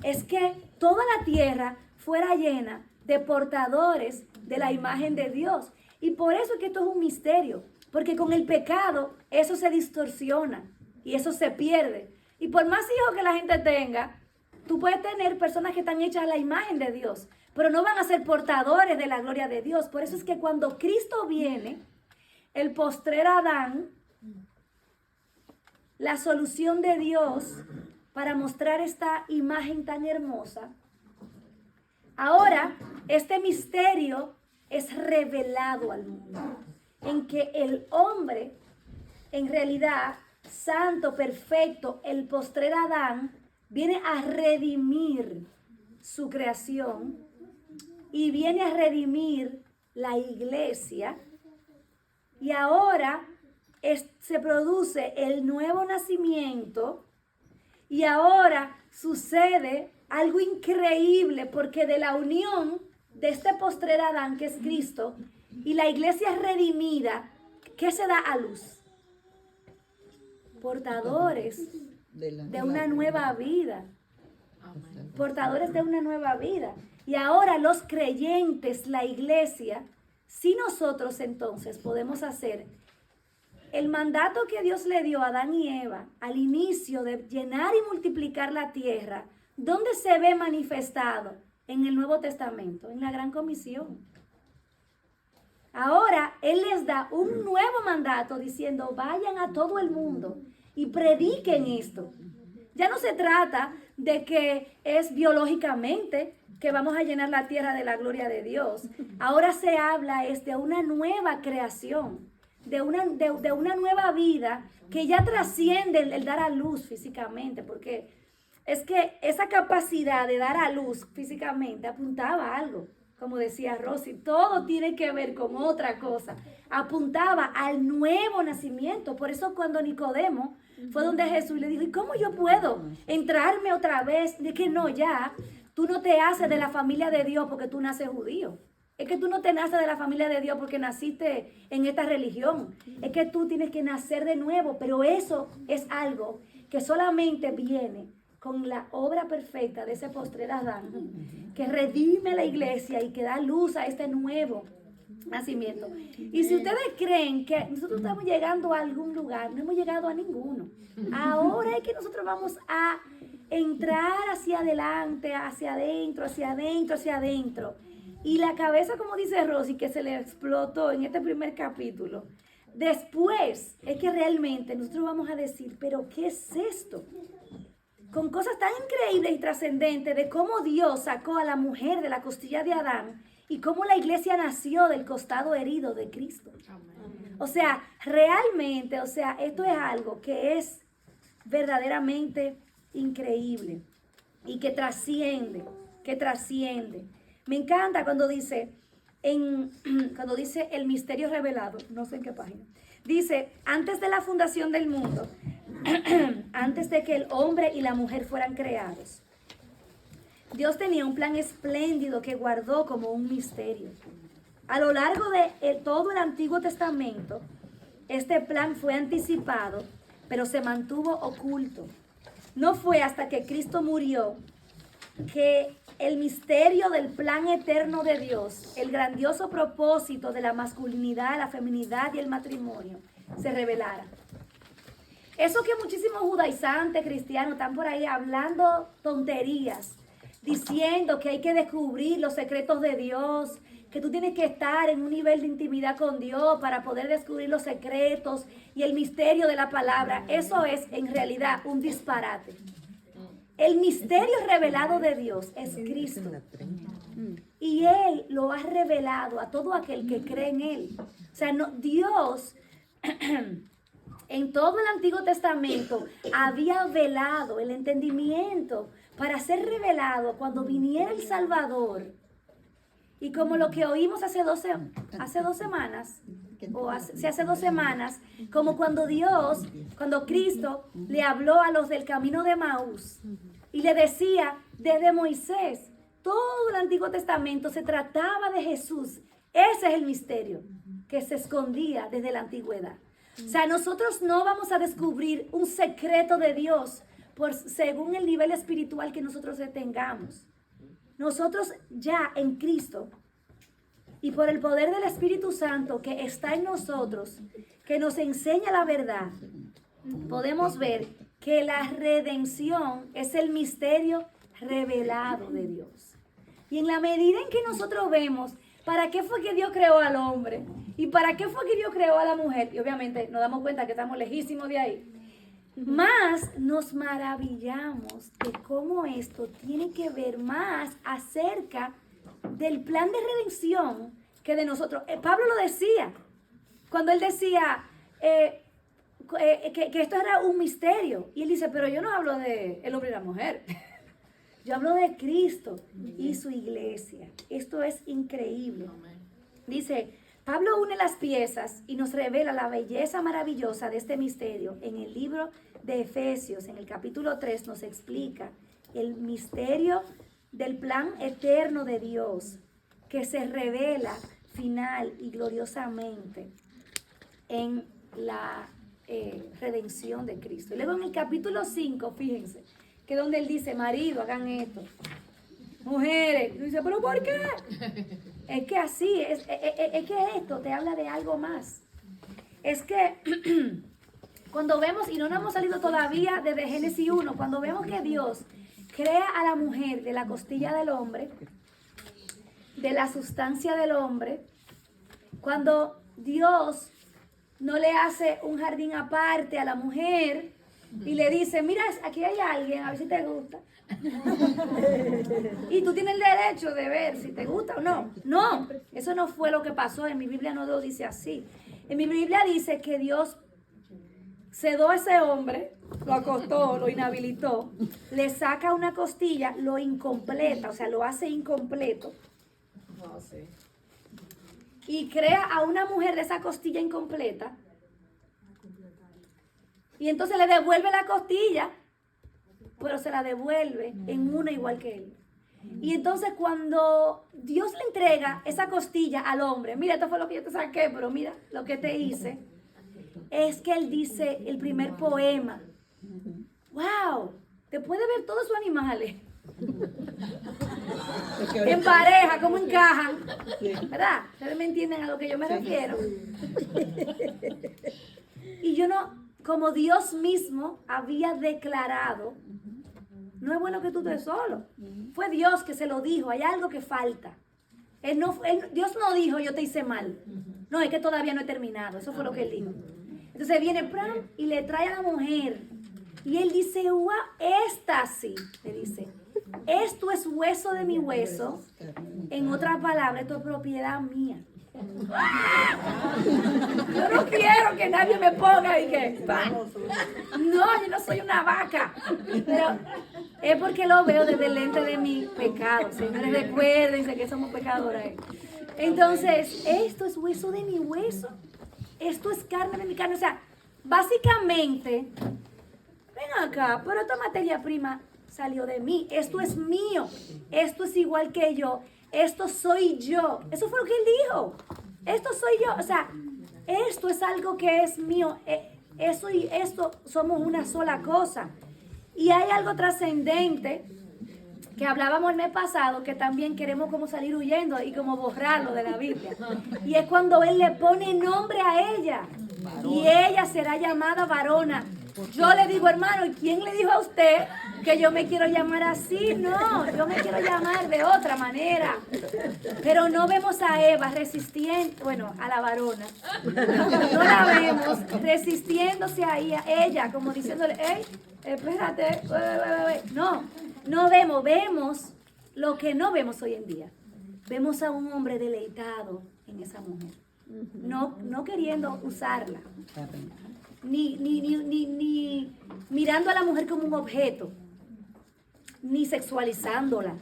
Es que toda la tierra fuera llena de portadores de la imagen de Dios. Y por eso es que esto es un misterio. Porque con el pecado eso se distorsiona y eso se pierde. Y por más hijos que la gente tenga, tú puedes tener personas que están hechas a la imagen de Dios, pero no van a ser portadores de la gloria de Dios. Por eso es que cuando Cristo viene, el postrer Adán, la solución de Dios para mostrar esta imagen tan hermosa, ahora este misterio es revelado al mundo, en que el hombre, en realidad, santo, perfecto, el postrer Adán, viene a redimir su creación y viene a redimir la iglesia. Y ahora se produce el nuevo nacimiento y ahora sucede algo increíble porque de la unión de este postrer Adán, que es Cristo, y la iglesia redimida, ¿qué se da a luz? Portadores de una nueva vida. Portadores de una nueva vida. Y ahora los creyentes, la iglesia, si nosotros entonces podemos hacer el mandato que Dios le dio a Adán y Eva al inicio de llenar y multiplicar la tierra, ¿dónde se ve manifestado? En el Nuevo Testamento, en la Gran Comisión. Ahora Él les da un nuevo mandato diciendo, vayan a todo el mundo y prediquen esto. Ya no se trata de que es biológicamente que vamos a llenar la tierra de la gloria de Dios. Ahora se habla de una nueva creación, de una nueva vida que ya trasciende el dar a luz físicamente, porque es que esa capacidad de dar a luz físicamente apuntaba a algo. Como decía Rosy, todo tiene que ver con otra cosa. Apuntaba al nuevo nacimiento. Por eso cuando Nicodemo fue donde Jesús le dijo, ¿y cómo yo puedo entrarme otra vez? De que no, ya, tú no te haces de la familia de Dios porque tú naces judío. Es que tú no te naces de la familia de Dios porque naciste en esta religión. Es que tú tienes que nacer de nuevo, pero eso es algo que solamente viene con la obra perfecta de ese postrer Adán, que redime la iglesia y que da luz a este nuevo nacimiento. Y si ustedes creen que nosotros estamos llegando a algún lugar, no hemos llegado a ninguno. Ahora es que nosotros vamos a entrar hacia adelante, hacia adentro, hacia adentro, hacia adentro. Y la cabeza, como dice Rosy, que se le explotó en este primer capítulo, después es que realmente nosotros vamos a decir, pero ¿qué es esto? Con cosas tan increíbles y trascendentes de cómo Dios sacó a la mujer de la costilla de Adán y cómo la iglesia nació del costado herido de Cristo. O sea, realmente, o sea, esto es algo que es verdaderamente increíble y que trasciende, que trasciende. Me encanta cuando dice, cuando dice el misterio revelado, no sé en qué página, dice, antes de la fundación del mundo, antes de que el hombre y la mujer fueran creados, Dios tenía un plan espléndido que guardó como un misterio. A lo largo de todo el Antiguo Testamento, este plan fue anticipado, pero se mantuvo oculto. No fue hasta que Cristo murió que el misterio del plan eterno de Dios, el grandioso propósito de la masculinidad, la feminidad y el matrimonio, se revelara. Eso que muchísimos judaizantes cristianos están por ahí hablando tonterías, diciendo que hay que descubrir los secretos de Dios, que tú tienes que estar en un nivel de intimidad con Dios para poder descubrir los secretos y el misterio de la palabra. Eso es en realidad un disparate. El misterio revelado de Dios es Cristo. Y Él lo ha revelado a todo aquel que cree en Él. O sea, Dios en todo el Antiguo Testamento había velado el entendimiento para ser revelado cuando viniera el Salvador. Y como lo que oímos hace dos semanas, hace 2 semanas, como cuando Cristo le habló a los del camino de Maús y le decía, desde Moisés, todo el Antiguo Testamento se trataba de Jesús. Ese es el misterio que se escondía desde la antigüedad. O sea, nosotros no vamos a descubrir un secreto de Dios según el nivel espiritual que nosotros tengamos. Nosotros ya en Cristo y por el poder del Espíritu Santo que está en nosotros, que nos enseña la verdad, podemos ver que la redención es el misterio revelado de Dios. Y en la medida en que nosotros vemos para qué fue que Dios creó al hombre y para qué fue que Dios creó a la mujer, y obviamente nos damos cuenta que estamos lejísimos de ahí, más nos maravillamos de cómo esto tiene que ver más acerca del plan de redención que de nosotros. Pablo lo decía, cuando él decía que esto era un misterio. Y él dice, pero yo no hablo de el hombre y la mujer. Yo hablo de Cristo y su iglesia. Esto es increíble. Dice, Pablo une las piezas y nos revela la belleza maravillosa de este misterio. En el libro de Efesios, en el capítulo 3, nos explica el misterio del plan eterno de Dios que se revela final y gloriosamente en la redención de Cristo. Y luego en el capítulo 5, fíjense, que donde él dice, marido, hagan esto. Mujeres, y dice, ¿pero por qué? Es que así, es que esto te habla de algo más. Es que cuando vemos, y no nos hemos salido todavía desde Génesis 1, cuando vemos que Dios crea a la mujer de la costilla del hombre, de la sustancia del hombre, cuando Dios no le hace un jardín aparte a la mujer y le dice, mira, aquí hay alguien, a ver si te gusta. Y tú tienes el derecho de ver si te gusta o no. No, eso no fue lo que pasó. En mi Biblia no lo dice así. En mi Biblia dice que Dios sedó a ese hombre, lo acostó, lo inhabilitó, le saca una costilla, lo incompleta, o sea, lo hace incompleto. No, sí. Y crea a una mujer de esa costilla incompleta. Y entonces le devuelve la costilla, pero se la devuelve en una igual que él. Y entonces cuando Dios le entrega esa costilla al hombre, mira, esto fue lo que yo te saqué, pero mira lo que te hice, es que él dice el primer poema. ¡Wow! después de ver todos sus animales en pareja, cómo encajan, ¿verdad? Ustedes me entienden a lo que yo me refiero. Y yo no, como Dios mismo había declarado, no es bueno que tú estés solo. Fue Dios que se lo dijo, hay algo que falta. Dios no dijo, yo te hice mal. No, es que todavía no he terminado. Eso fue lo que él dijo. Entonces viene Pram y le trae a la mujer. Y él dice, wow, esta sí, le dice, esto es hueso de mi hueso. En otras palabras, esto es propiedad mía. Yo no quiero que nadie me ponga y que, no, yo no soy una vaca. Pero es porque lo veo desde el lente de mi pecado. Señores, recuérdense que somos pecadores. Entonces, esto es hueso de mi hueso. Esto es carne de mi carne. O sea, básicamente, ven acá, pero esta materia prima salió de mí. Esto es mío. Esto es igual que yo. Esto soy yo. Eso fue lo que él dijo. Esto soy yo. O sea, esto es algo que es mío. Eso y esto somos una sola cosa. Y hay algo trascendente que hablábamos el mes pasado, que también queremos como salir huyendo y como borrarlo de la Biblia. Y es cuando él le pone nombre a ella. Y ella será llamada varona. Yo le digo, hermano, ¿y quién le dijo a usted que yo me quiero llamar así? No, yo me quiero llamar de otra manera. Pero no vemos a Eva resistiendo, bueno, a la varona. No la vemos resistiéndose a ella, como diciéndole, hey, espérate, no vemos lo que no vemos hoy en día. Vemos a un hombre deleitado en esa mujer, no queriendo usarla. Ni mirando a la mujer como un objeto, ni sexualizándola,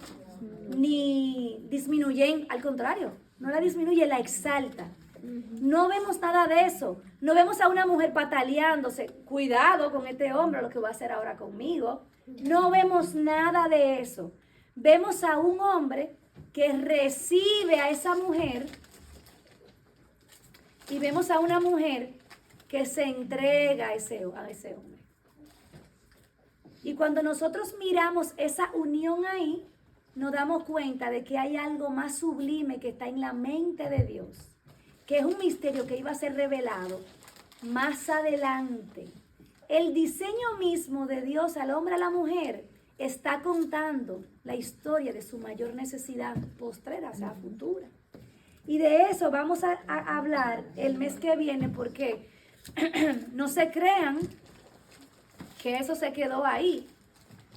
ni disminuyendo, al contrario, no la disminuye, la exalta. No vemos nada de eso. No vemos a una mujer pataleándose, cuidado con este hombre, lo que va a hacer ahora conmigo. No vemos nada de eso. Vemos a un hombre que recibe a esa mujer y vemos a una mujer que se entrega a ese hombre. Y cuando nosotros miramos esa unión ahí, nos damos cuenta de que hay algo más sublime que está en la mente de Dios, que es un misterio que iba a ser revelado más adelante. El diseño mismo de Dios al hombre y a la mujer está contando la historia de su mayor necesidad postrera, o sea, futura. Y de eso vamos a hablar el mes que viene, porque no se crean que eso se quedó ahí.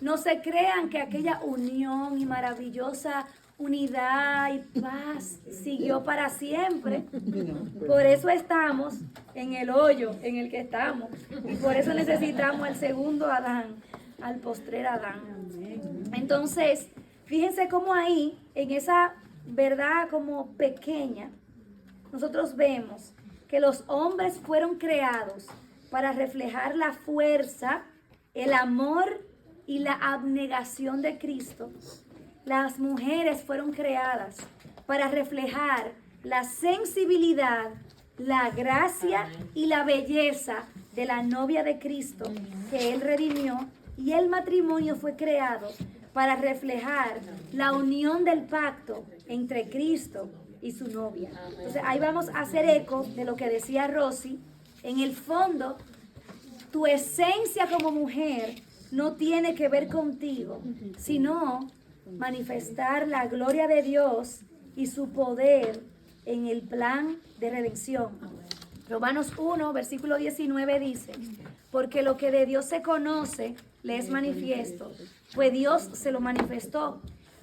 No se crean que aquella unión y maravillosa unidad y paz siguió para siempre. Por eso estamos en el hoyo en el que estamos. Y por eso necesitamos al segundo Adán, al postrer Adán. Entonces, fíjense cómo ahí, en esa verdad como pequeña, nosotros vemos que los hombres fueron creados para reflejar la fuerza, el amor y la abnegación de Cristo. Las mujeres fueron creadas para reflejar la sensibilidad, la gracia y la belleza de la novia de Cristo que Él redimió, y el matrimonio fue creado para reflejar la unión del pacto entre Cristo y su novia. Entonces ahí vamos a hacer eco de lo que decía Rosy. En el fondo, tu esencia como mujer no tiene que ver contigo, sino manifestar la gloria de Dios y su poder en el plan de redención. Romanos 1, versículo 19 dice, porque lo que de Dios se conoce le es manifiesto, pues Dios se lo manifestó.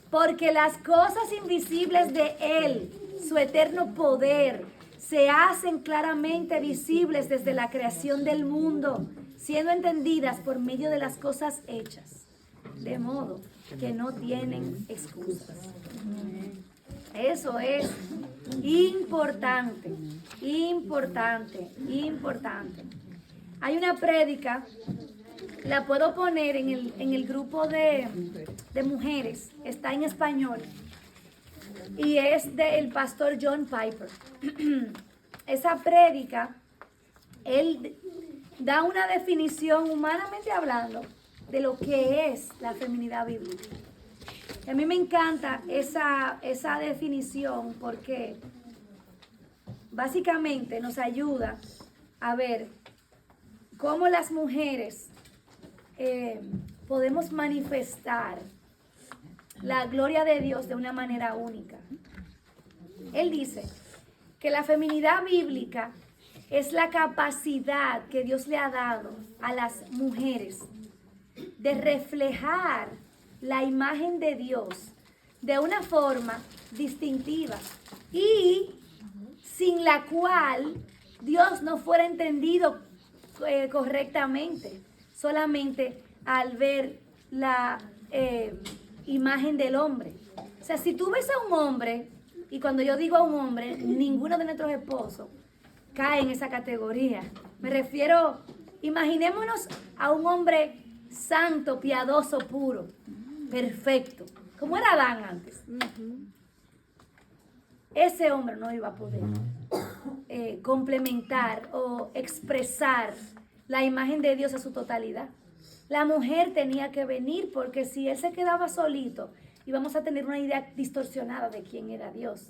Porque las cosas invisibles de Él, su eterno poder, se hacen claramente visibles desde la creación del mundo, siendo entendidas por medio de las cosas hechas, de modo que no tienen excusas. Eso es importante, importante, importante. Hay una prédica, la puedo poner en el grupo de mujeres, está en español, y es del pastor John Piper. Esa prédica, él da una definición, humanamente hablando, de lo que es la feminidad bíblica. Y a mí me encanta esa definición porque básicamente nos ayuda a ver cómo las mujeres podemos manifestar la gloria de Dios de una manera única. Él dice que la feminidad bíblica es la capacidad que Dios le ha dado a las mujeres de reflejar la imagen de Dios de una forma distintiva y sin la cual Dios no fuera entendido correctamente, solamente al ver la imagen del hombre. O sea, si tú ves a un hombre, y cuando yo digo a un hombre, ninguno de nuestros esposos cae en esa categoría. Me refiero, imaginémonos a un hombre santo, piadoso, puro, perfecto, como era Adán antes. Ese hombre no iba a poder complementar o expresar la imagen de Dios a su totalidad. La mujer tenía que venir porque si él se quedaba solito, íbamos a tener una idea distorsionada de quién era Dios.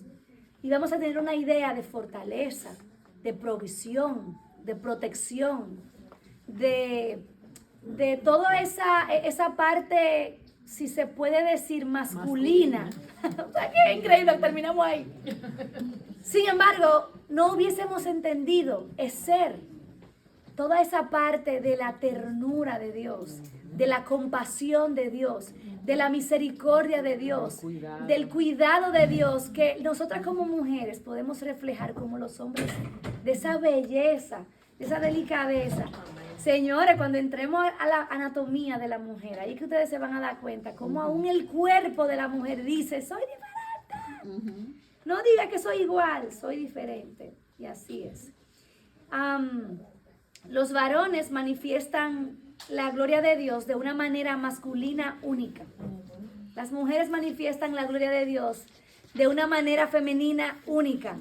Íbamos a tener una idea de fortaleza, de provisión, de protección, de toda esa parte, si se puede decir, masculina. O sea, qué increíble, terminamos ahí. Sin embargo, no hubiésemos entendido es ser toda esa parte de la ternura de Dios, de la compasión de Dios, de la misericordia de Dios, del cuidado de Dios, que nosotras como mujeres podemos reflejar como los hombres, de esa belleza, de esa delicadeza. Señores, cuando entremos a la anatomía de la mujer, ahí que ustedes se van a dar cuenta, cómo aún el cuerpo de la mujer dice, soy diferente. No diga que soy igual, soy diferente. Y así es. Los varones manifiestan la gloria de Dios de una manera masculina única. Las mujeres manifiestan la gloria de Dios de una manera femenina única.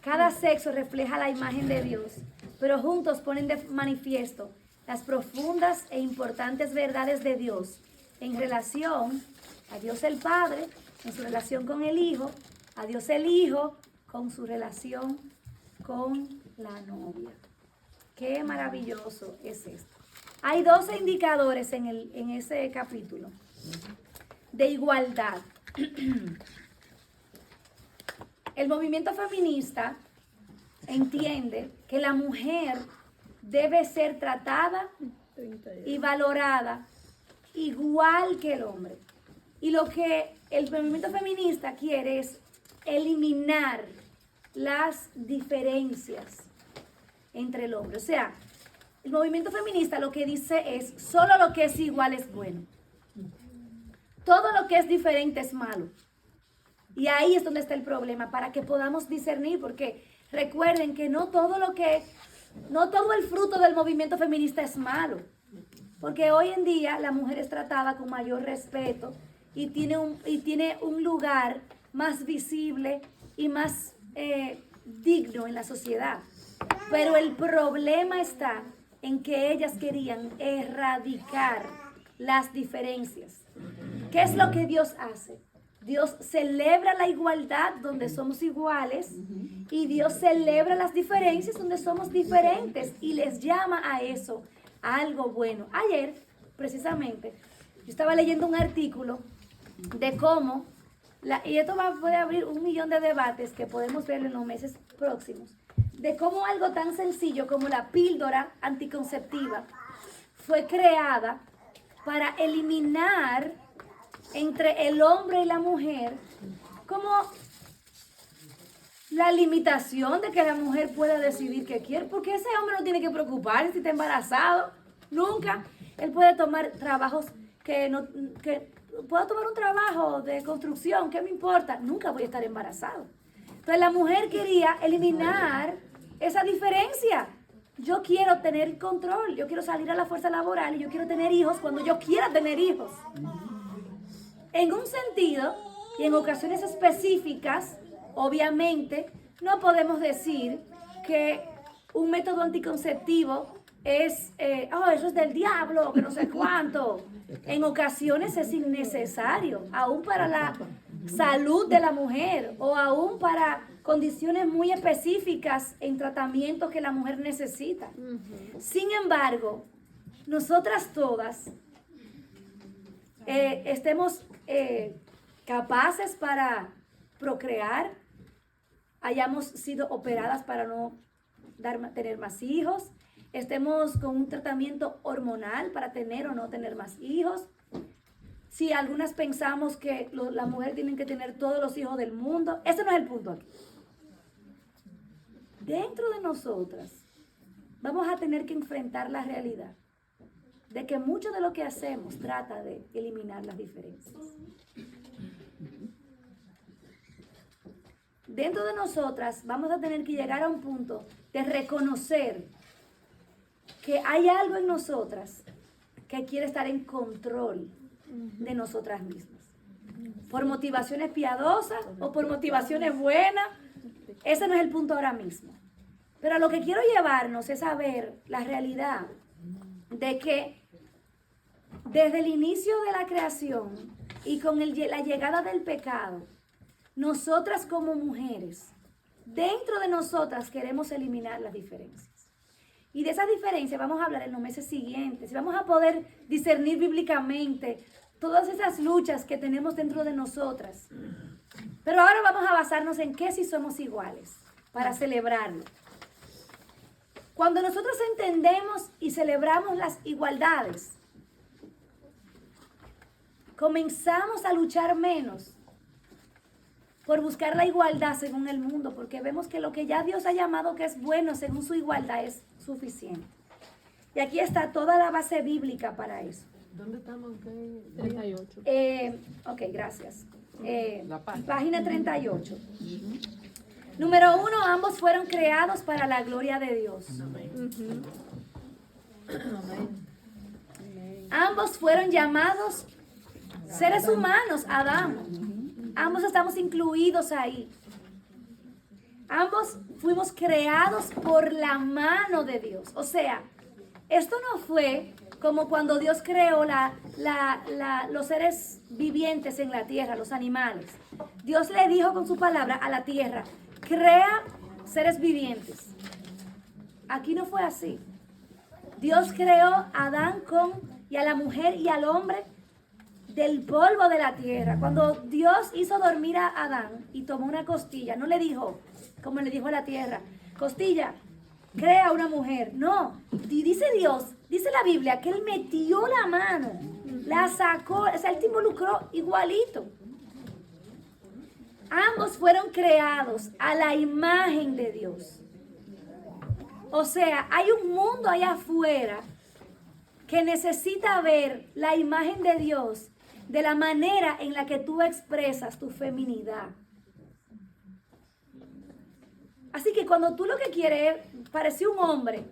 Cada sexo refleja la imagen de Dios, pero juntos ponen de manifiesto las profundas e importantes verdades de Dios en relación a Dios el Padre, en su relación con el Hijo, a Dios el Hijo, con su relación con la novia. Qué maravilloso es esto. Hay 12 indicadores en ese capítulo de igualdad. El movimiento feminista entiende que la mujer debe ser tratada y valorada igual que el hombre. Y lo que el movimiento feminista quiere es eliminar las diferencias entre el hombre. O sea, el movimiento feminista lo que dice es, solo lo que es igual es bueno. Todo lo que es diferente es malo. Y ahí es donde está el problema, para que podamos discernir, porque recuerden que no todo el fruto del movimiento feminista es malo. Porque hoy en día la mujer es tratada con mayor respeto y tiene un lugar más visible y más digno en la sociedad. Pero el problema está en que ellas querían erradicar las diferencias. ¿Qué es lo que Dios hace? Dios celebra la igualdad donde somos iguales y Dios celebra las diferencias donde somos diferentes y les llama a eso algo bueno. Ayer, precisamente, yo estaba leyendo un artículo de cómo, y esto puede abrir 1.000.000 de debates que podemos ver en los meses próximos, de cómo algo tan sencillo como la píldora anticonceptiva fue creada para eliminar entre el hombre y la mujer como la limitación de que la mujer pueda decidir qué quiere, porque ese hombre no tiene que preocuparse si está embarazado, nunca. Él puede tomar trabajos puedo tomar un trabajo de construcción, ¿qué me importa? Nunca voy a estar embarazado. Entonces la mujer quería eliminar esa diferencia. Yo quiero tener control, yo quiero salir a la fuerza laboral y yo quiero tener hijos cuando yo quiera tener hijos. En un sentido y en ocasiones específicas, obviamente, no podemos decir que un método anticonceptivo eso es del diablo, que no sé cuánto. En ocasiones es innecesario, aún para la salud de la mujer o aún para condiciones muy específicas en tratamientos que la mujer necesita. Sin embargo, nosotras todas estemos capaces para procrear, hayamos sido operadas para no tener más hijos, estemos con un tratamiento hormonal para tener o no tener más hijos. Si algunas pensamos que la mujer tiene que tener todos los hijos del mundo, ese no es el punto aquí. Dentro de nosotras vamos a tener que enfrentar la realidad de que mucho de lo que hacemos trata de eliminar las diferencias. Dentro de nosotras vamos a tener que llegar a un punto de reconocer que hay algo en nosotras que quiere estar en control de nosotras mismas. Por motivaciones piadosas o por motivaciones buenas, ese no es el punto ahora mismo. Pero a lo que quiero llevarnos es a ver la realidad de que desde el inicio de la creación y con la llegada del pecado, nosotras como mujeres, dentro de nosotras queremos eliminar las diferencias. Y de esas diferencias vamos a hablar en los meses siguientes. Y vamos a poder discernir bíblicamente todas esas luchas que tenemos dentro de nosotras. Pero ahora vamos a basarnos en qué si somos iguales, para celebrarlo. Cuando nosotros entendemos y celebramos las igualdades, comenzamos a luchar menos por buscar la igualdad según el mundo, porque vemos que lo que ya Dios ha llamado que es bueno según su igualdad es suficiente. Y aquí está toda la base bíblica para eso. ¿Dónde estamos? 38. Ok, gracias. La Página 38. Número 1, ambos fueron creados para la gloria de Dios. Ambos fueron llamados seres humanos, Adán. Ambos estamos incluidos ahí. Ambos fuimos creados por la mano de Dios. O sea, esto no fue como cuando Dios creó los seres vivientes en la tierra, los animales. Dios le dijo con su palabra a la tierra, crea seres vivientes. Aquí no fue así. Dios creó a Adán y a la mujer y al hombre del polvo de la tierra. Cuando Dios hizo dormir a Adán y tomó una costilla, no le dijo, como le dijo a la tierra, costilla, crea una mujer. No, y dice Dios, dice la Biblia, que Él metió la mano, la sacó, o sea, Él te involucró igualito. Ambos fueron creados a la imagen de Dios. O sea, hay un mundo allá afuera que necesita ver la imagen de Dios de la manera en la que tú expresas tu feminidad. Así que cuando tú lo que quieres es parecer un hombre,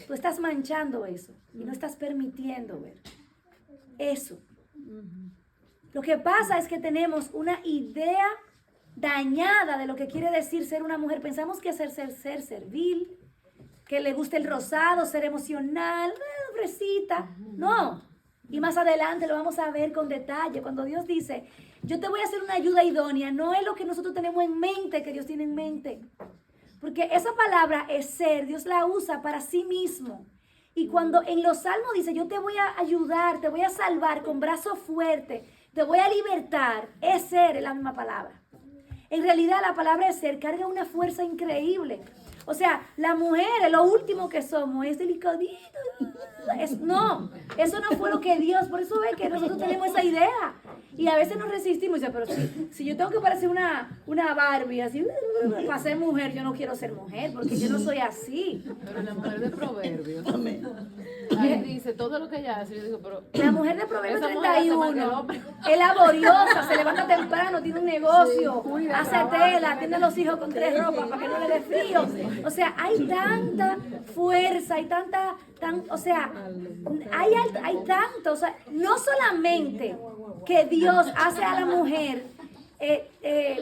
tú estás manchando eso y no estás permitiendo ver eso. Lo que pasa es que tenemos una idea dañada de lo que quiere decir ser una mujer. Pensamos que es ser servil, que le gusta el rosado, ser emocional, fresita. No. Y más adelante lo vamos a ver con detalle. Cuando Dios dice, yo te voy a hacer una ayuda idónea, no es lo que nosotros tenemos en mente, que Dios tiene en mente. Porque esa palabra es ser, Dios la usa para sí mismo. Y cuando en los salmos dice, yo te voy a ayudar, te voy a salvar con brazo fuerte, te voy a libertar, es ser, es la misma palabra. En realidad la palabra es ser carga una fuerza increíble. O sea, la mujer, lo último que somos, es delicadito. No, eso no fue lo que Dios, por eso ve que nosotros tenemos esa idea. Y a veces nos resistimos y dice, pero si yo tengo que parecer una Barbie, así, para ser mujer, yo no quiero ser mujer, porque yo no soy así. Pero la mujer de Proverbios, ahí dice todo lo que ella hace. Yo digo, pero la mujer de Proverbios esa mujer hace más que el 31 hombre. es laboriosa, se levanta temprano, tiene un negocio, hace tela, tiene a los hijos con 3 ropas para que no le dé frío. O sea, hay tanta fuerza, hay hay tanto, o sea, no solamente que Dios hace a la mujer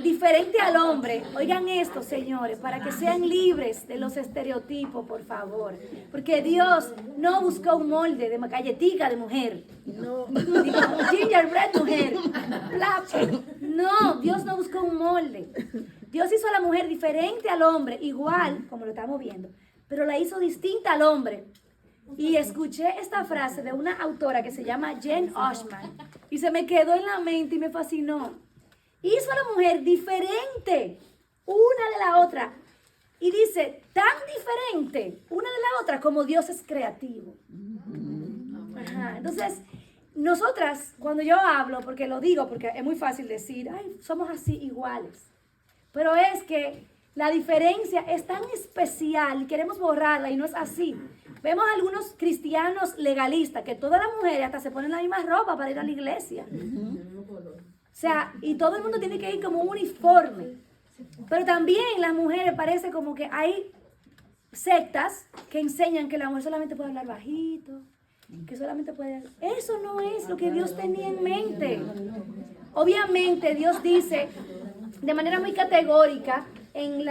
diferente al hombre. Oigan esto, señores, para que sean libres de los estereotipos, por favor. Porque Dios no buscó un molde de galletica de mujer. No. Digo, gingerbread mujer. No, Dios no buscó un molde. Dios hizo a la mujer diferente al hombre, igual, como lo estamos viendo, pero la hizo distinta al hombre. Y escuché esta frase de una autora que se llama Jane Austen y se me quedó en la mente y me fascinó. Hizo a la mujer diferente una de la otra. Y dice, tan diferente una de la otra como Dios es creativo. Ajá. Entonces, nosotras, cuando yo hablo, porque lo digo, porque es muy fácil decir, ay, somos así iguales. Pero es que la diferencia es tan especial y queremos borrarla y no es así. Vemos algunos cristianos legalistas que todas las mujeres hasta se ponen la misma ropa para ir a la iglesia. O sea, y todo el mundo tiene que ir como un uniforme. Pero también las mujeres parece como que hay sectas que enseñan que la mujer solamente puede hablar bajito, que solamente puede... Eso no es lo que Dios tenía en mente. Obviamente Dios dice de manera muy categórica en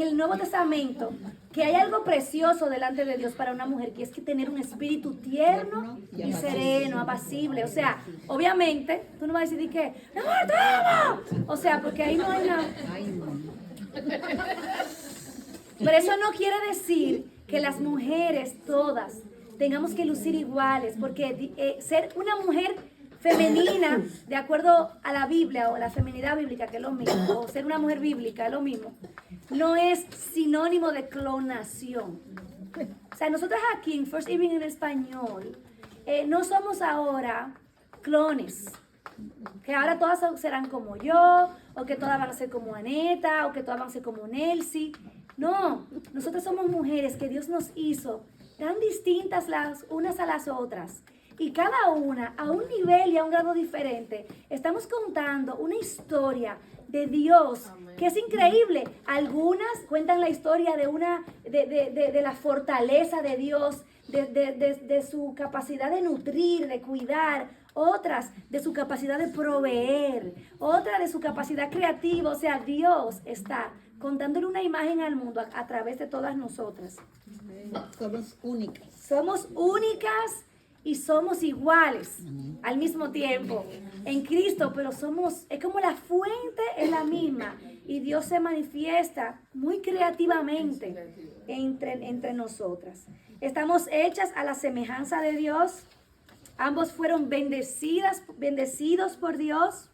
el Nuevo Testamento que hay algo precioso delante de Dios para una mujer, que es que tener un espíritu tierno y sereno, apacible. O sea, obviamente, tú no vas a decir que, ¡mi amor, te amo! O sea, porque ahí no hay nada. Pero eso no quiere decir que las mujeres todas tengamos que lucir iguales, porque ser una mujer femenina, de acuerdo a la Biblia o la feminidad bíblica, que es lo mismo, o ser una mujer bíblica es lo mismo, no es sinónimo de clonación. O sea, nosotras aquí en First Evening en español, no somos ahora clones, que ahora todas serán como yo, o que todas van a ser como Aneta, o que todas van a ser como Nelsie. No, nosotros somos mujeres que Dios nos hizo tan distintas las unas a las otras. Y cada una, a un nivel y a un grado diferente, estamos contando una historia de Dios que es increíble. Algunas cuentan la historia de la fortaleza de Dios, de su capacidad de nutrir, de cuidar. Otras de su capacidad de proveer. Otra de su capacidad creativa. O sea, Dios está contándole una imagen al mundo a través de todas nosotras. Somos únicas. Somos únicas. Y somos iguales al mismo tiempo en Cristo, pero es como la fuente es la misma y Dios se manifiesta muy creativamente entre nosotras. Estamos hechas a la semejanza de Dios. Ambos fueron bendecidos por Dios.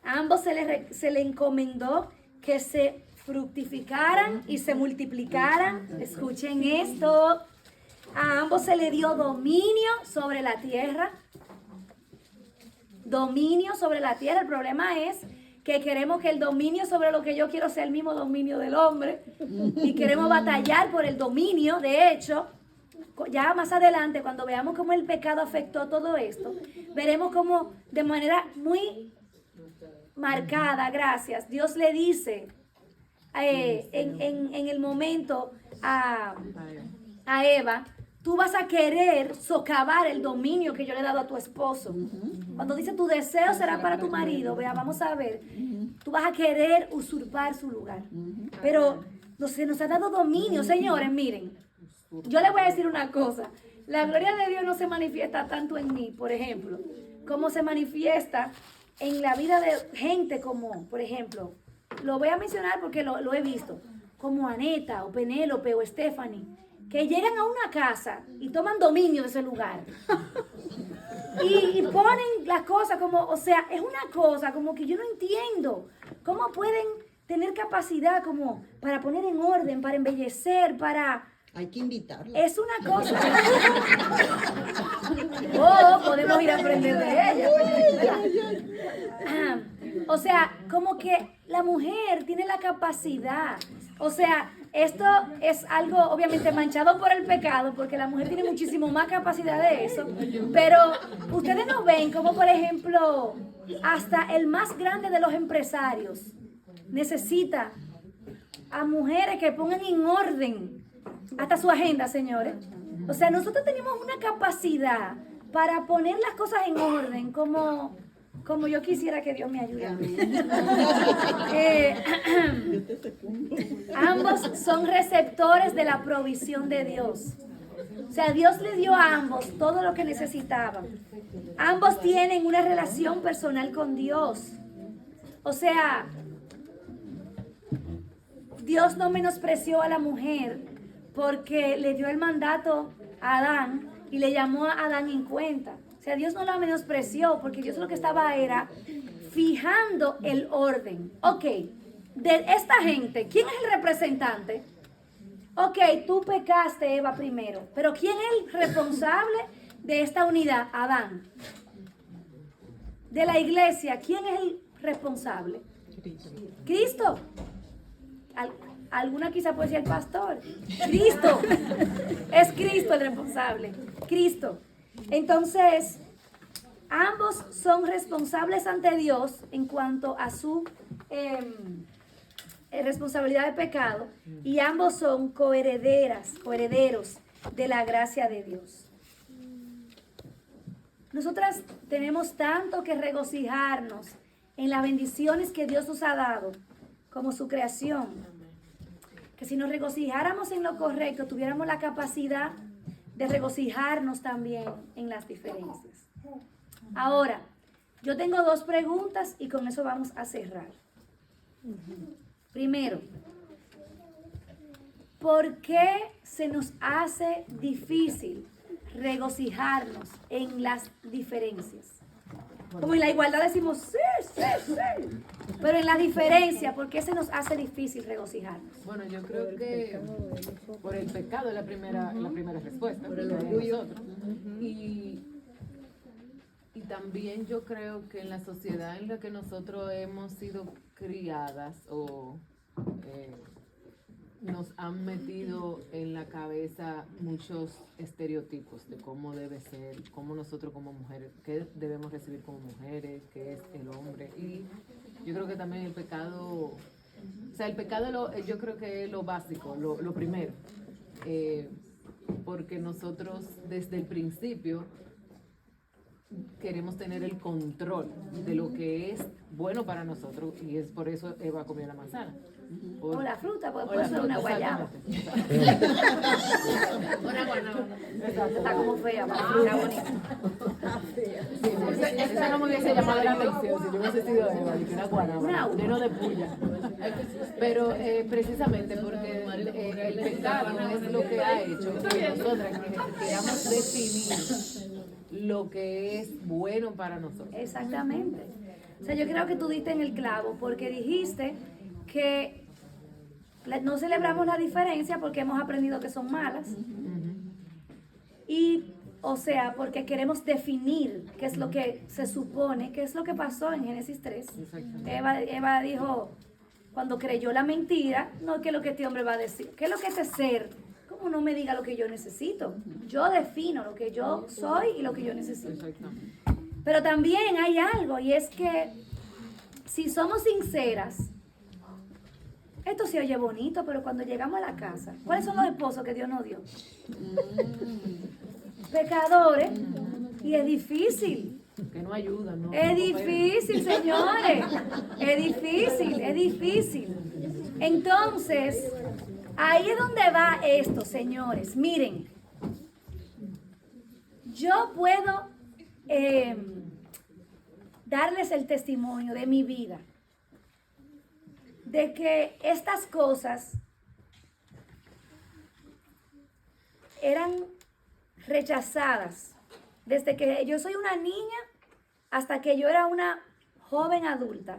A ambos se le encomendó que se fructificaran y se multiplicaran. Escuchen esto. A ambos se le dio dominio sobre la tierra. Dominio sobre la tierra. El problema es que queremos que el dominio sobre lo que yo quiero sea el mismo dominio del hombre. Y queremos batallar por el dominio. De hecho, ya más adelante, cuando veamos cómo el pecado afectó todo esto, veremos cómo de manera muy marcada, gracias, Dios le dice en el momento a Eva, tú vas a querer socavar el dominio que yo le he dado a tu esposo. Cuando dice tu deseo será para tu marido, vea, vamos a ver, tú vas a querer usurpar su lugar. Pero se nos ha dado dominio, señores, miren, yo les voy a decir una cosa, la gloria de Dios no se manifiesta tanto en mí, por ejemplo, como se manifiesta en la vida de gente como, por ejemplo, lo voy a mencionar porque lo he visto, como Aneta o Penélope o Stephanie, que llegan a una casa y toman dominio de ese lugar. Y ponen las cosas como, o sea, es una cosa como que yo no entiendo. ¿Cómo pueden tener capacidad como para poner en orden, para embellecer, para... Hay que invitarla. Es una cosa. Oh, podemos ir a aprender de ella. O sea, como que la mujer tiene la capacidad. O sea, esto es algo obviamente manchado por el pecado, porque la mujer tiene muchísimo más capacidad de eso. Pero ustedes no ven como, por ejemplo, hasta el más grande de los empresarios necesita a mujeres que pongan en orden hasta su agenda, señores. O sea, nosotros tenemos una capacidad para poner las cosas en orden, como como yo quisiera que Dios me ayude a mí. Yo te secundo. Ambos son receptores de la provisión de Dios. O sea, Dios le dio a ambos todo lo que necesitaban. Ambos tienen una relación personal con Dios. O sea, Dios no menospreció a la mujer porque le dio el mandato a Adán y le llamó a Adán en cuenta. O sea, Dios no la menospreció porque Dios lo que estaba era fijando el orden. Ok, de esta gente, ¿quién es el representante? Ok, tú pecaste, Eva, primero. Pero ¿quién es el responsable de esta unidad? Adán. De la iglesia, ¿quién es el responsable? Cristo. Alguna quizá puede ser el pastor. Cristo. Es Cristo el responsable. Cristo. Entonces, ambos son responsables ante Dios en cuanto a su responsabilidad de pecado, y ambos son coherederos de la gracia de Dios. Nosotras tenemos tanto que regocijarnos en las bendiciones que Dios nos ha dado como su creación, que si nos regocijáramos en lo correcto, tuviéramos la capacidad de regocijarnos también en las diferencias. Ahora, yo tengo 2 preguntas y con eso vamos a cerrar. Primero, ¿por qué se nos hace difícil regocijarnos en las diferencias? Como en la igualdad decimos, sí, sí, sí. Pero en la diferencia, ¿por qué se nos hace difícil regocijarnos? Bueno, yo creo que por el pecado es la primera respuesta. Por el orgullo. Y también yo creo que en la sociedad en la que nosotros hemos sido criadas o nos han metido en la cabeza muchos estereotipos de cómo debe ser, cómo nosotros como mujeres, qué debemos recibir como mujeres, qué es el hombre. Y yo creo que también el pecado, o sea, el pecado yo creo que es lo básico, lo primero, porque nosotros desde el principio queremos tener el control de lo que es bueno para nosotros, y es por eso Eva comió la manzana. O la fruta, porque puede ser una guayaba. Una guanábana. Está como fea, pero está bonita. Esa no me hubiese llamado la atención si yo hubiese sido Eva, y que una guanábana, lleno de puya. Pero precisamente porque el pecado es lo que ha hecho que nosotras queramos definir lo que es bueno para nosotros. Exactamente. O sea, yo creo que tú diste en el clavo porque dijiste que no celebramos la diferencia porque hemos aprendido que son malas. Y, o sea, porque queremos definir qué es lo que se supone, qué es lo que pasó en Génesis 3. Eva dijo, cuando creyó la mentira, no, ¿qué es lo que este hombre va a decir? ¿Qué es lo que este ser? ¿Cómo no me diga lo que yo necesito? Yo defino lo que yo soy y lo que yo necesito. Pero también hay algo, y es que si somos sinceras, esto se oye bonito, pero cuando llegamos a la casa, ¿cuáles son los esposos que Dios nos dio? Pecadores, y es difícil. Que no ayudan, ¿no? Es difícil, señores. Es difícil. Entonces, ahí es donde va esto, señores. Miren, yo puedo darles el testimonio de mi vida, de que estas cosas eran rechazadas desde que yo soy una niña hasta que yo era una joven adulta.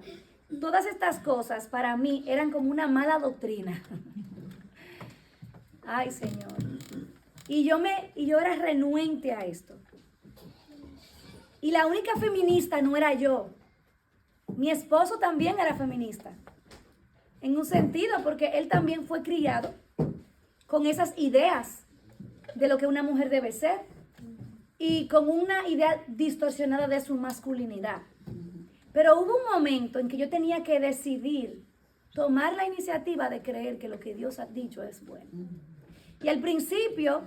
Todas estas cosas para mí eran como una mala doctrina. Ay, Señor. Y yo era renuente a esto. Y la única feminista no era yo. Mi esposo también era feminista. En un sentido, porque él también fue criado con esas ideas de lo que una mujer debe ser y con una idea distorsionada de su masculinidad. Pero hubo un momento en que yo tenía que decidir, tomar la iniciativa de creer que lo que Dios ha dicho es bueno. Y al principio,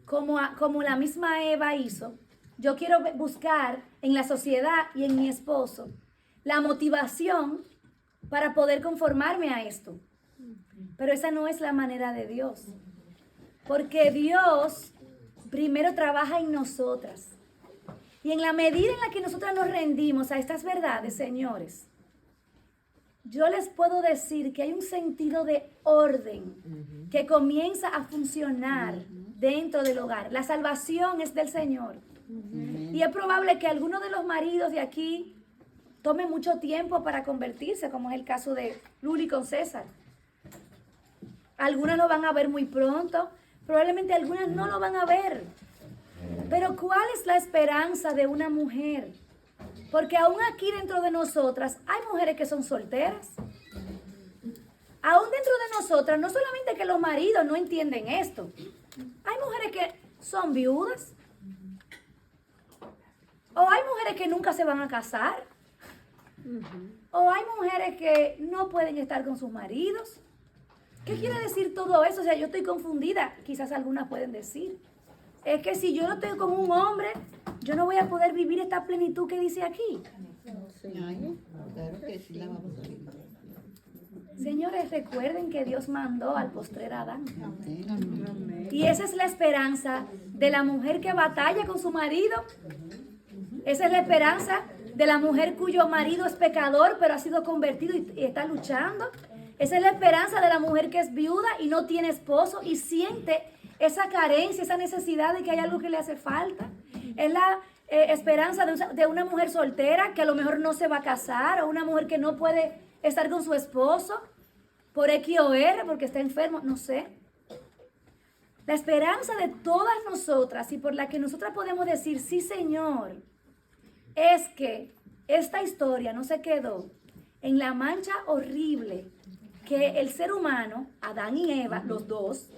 como la misma Eva hizo, yo quiero buscar en la sociedad y en mi esposo la motivación para poder conformarme a esto. Pero esa no es la manera de Dios. Porque Dios primero trabaja en nosotras. Y en la medida en la que nosotras nos rendimos a estas verdades, señores, yo les puedo decir que hay un sentido de orden que comienza a funcionar dentro del hogar. La salvación es del Señor. Y es probable que algunos de los maridos de aquí tome mucho tiempo para convertirse, como es el caso de Luli con César. Algunas lo van a ver muy pronto, probablemente algunas no lo van a ver. Pero ¿cuál es la esperanza de una mujer? Porque aún aquí dentro de nosotras hay mujeres que son solteras. Aún dentro de nosotras, no solamente que los maridos no entienden esto, hay mujeres que son viudas. O hay mujeres que nunca se van a casar. O hay mujeres que no pueden estar con sus maridos. ¿Qué quiere decir todo eso? O sea, yo estoy confundida. Quizás algunas pueden decir. Es que si yo no estoy con un hombre, yo no voy a poder vivir esta plenitud que dice aquí. Ay, claro que sí la vamos a vivir. Señores, recuerden que Dios mandó al postrer Adán. Y esa es la esperanza de la mujer que batalla con su marido. Esa es la esperanza de la mujer cuyo marido es pecador, pero ha sido convertido y está luchando. Esa es la esperanza de la mujer que es viuda y no tiene esposo y siente esa carencia, esa necesidad de que hay algo que le hace falta. Es la esperanza de una mujer soltera que a lo mejor no se va a casar, o una mujer que no puede estar con su esposo por X o R porque está enfermo, no sé. La esperanza de todas nosotras y por la que nosotras podemos decir, sí, Señor, es que esta historia no se quedó en la mancha horrible que el ser humano, Adán y Eva, los dos,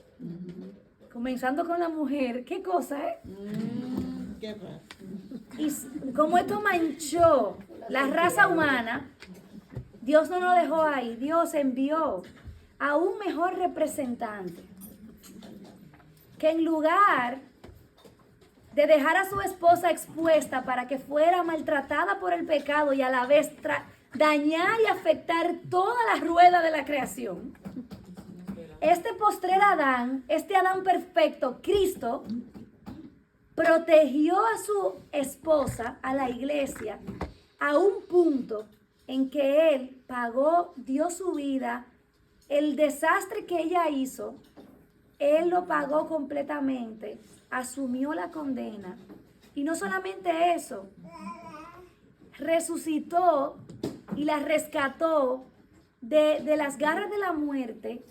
comenzando con la mujer, ¿qué cosa, Qué raro. Y como esto manchó la raza humana, Dios no nos dejó ahí. Dios envió a un mejor representante que en lugar de dejar a su esposa expuesta para que fuera maltratada por el pecado y a la vez dañar y afectar toda la rueda de la creación, este postrer Adán, este Adán perfecto, Cristo, protegió a su esposa, a la iglesia, a un punto en que él pagó, dio su vida, el desastre que ella hizo, él lo pagó completamente, asumió la condena. Y no solamente eso, resucitó y la rescató de las garras de la muerte,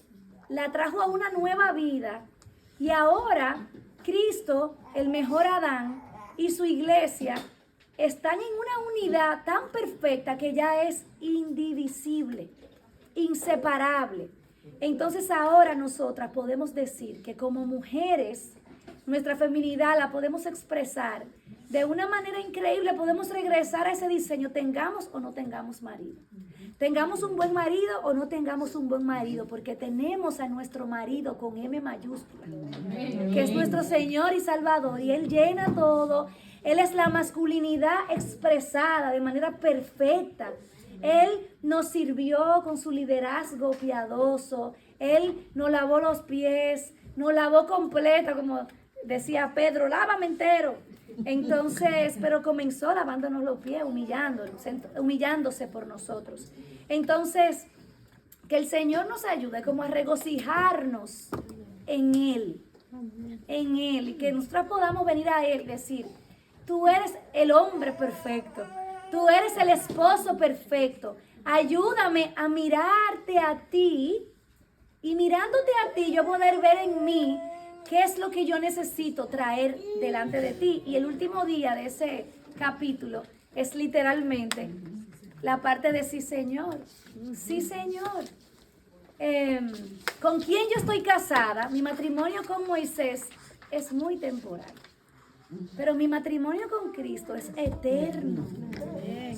la trajo a una nueva vida. Y ahora Cristo, el mejor Adán, y su iglesia están en una unidad tan perfecta que ya es indivisible, inseparable. Entonces ahora nosotras podemos decir que como mujeres, nuestra feminidad la podemos expresar de una manera increíble. Podemos regresar a ese diseño, tengamos o no tengamos marido. Tengamos un buen marido o no tengamos un buen marido, porque tenemos a nuestro marido con M mayúscula, que es nuestro Señor y Salvador, y Él llena todo. Él es la masculinidad expresada de manera perfecta. Él nos sirvió con su liderazgo piadoso. Él nos lavó los pies, nos lavó completa, como decía Pedro, lávame entero. Entonces, pero comenzó lavándonos los pies, humillándose por nosotros. Entonces, que el Señor nos ayude como a regocijarnos en Él, y que nosotros podamos venir a Él y decir, tú eres el hombre perfecto, tú eres el esposo perfecto, ayúdame a mirarte a ti, y mirándote a ti yo poder ver en mí qué es lo que yo necesito traer delante de ti. Y el último día de ese capítulo es literalmente la parte de sí, Señor. Sí, Señor. ¿Con quién yo estoy casada? Mi matrimonio con Moisés es muy temporal. Pero mi matrimonio con Cristo es eterno.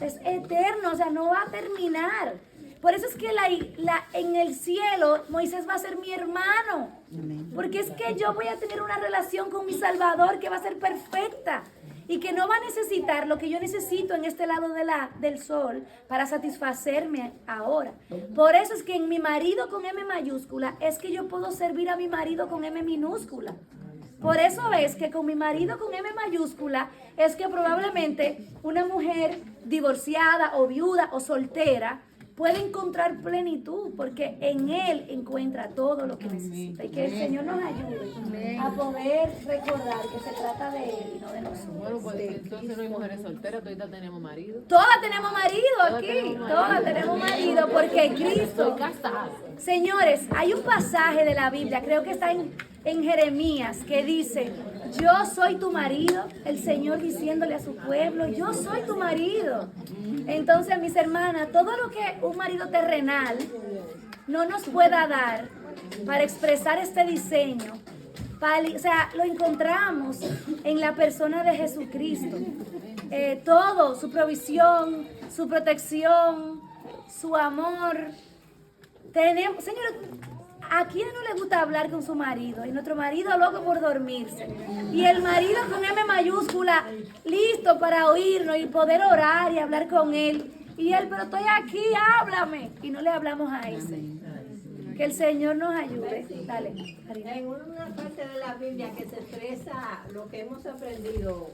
Es eterno, o sea, no va a terminar. Por eso es que en el cielo Moisés va a ser mi hermano. Porque es que yo voy a tener una relación con mi Salvador que va a ser perfecta. y que no va a necesitar lo que yo necesito en este lado del sol para satisfacerme ahora. Por eso es que en mi marido con M mayúscula es que yo puedo servir a mi marido con M minúscula. Por eso es que con mi marido con M mayúscula es que probablemente una mujer divorciada o viuda o soltera puede encontrar plenitud, porque en Él encuentra todo lo que necesita. Y que el Señor nos ayude a poder recordar que se trata de Él y no de nosotros. Bueno, pues entonces no hay mujeres solteras, todas tenemos marido. Todas tenemos marido aquí, todas tenemos marido, porque Cristo... Estoy casada. Señores, hay un pasaje de la Biblia, creo que está en Jeremías, que dice, yo soy tu marido, el Señor diciéndole a su pueblo, yo soy tu marido. Entonces, mis hermanas, todo lo que un marido terrenal no nos pueda dar para expresar este diseño, o sea, lo encontramos en la persona de Jesucristo. Todo, su provisión, su protección, su amor. Tenemos, señores, ¿a quién no le gusta hablar con su marido? Y nuestro marido loco por dormirse. Y el marido con M mayúscula, listo para oírnos y poder orar y hablar con él. Y él, pero estoy aquí, háblame. Y no le hablamos a ese. Que el Señor nos ayude. Dale, Karina. En una parte de la Biblia que se expresa lo que hemos aprendido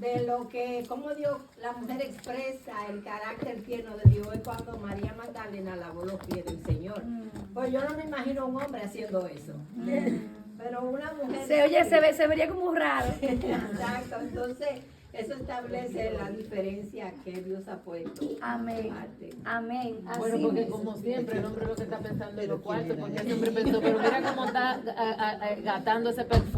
de lo que, cómo Dios, la mujer expresa el carácter tierno de Dios, es cuando María Magdalena lavó los pies del Señor. Pues yo no me imagino un hombre haciendo eso. Pero una mujer... Se vería como raro. Exacto, entonces eso establece la diferencia que Dios ha puesto. Amén. Amén. Así Bueno, porque mismo. como siempre, el hombre lo que está pensando en los cuartos, porque el hombre pensó, pero mira cómo está gastando ese perfume.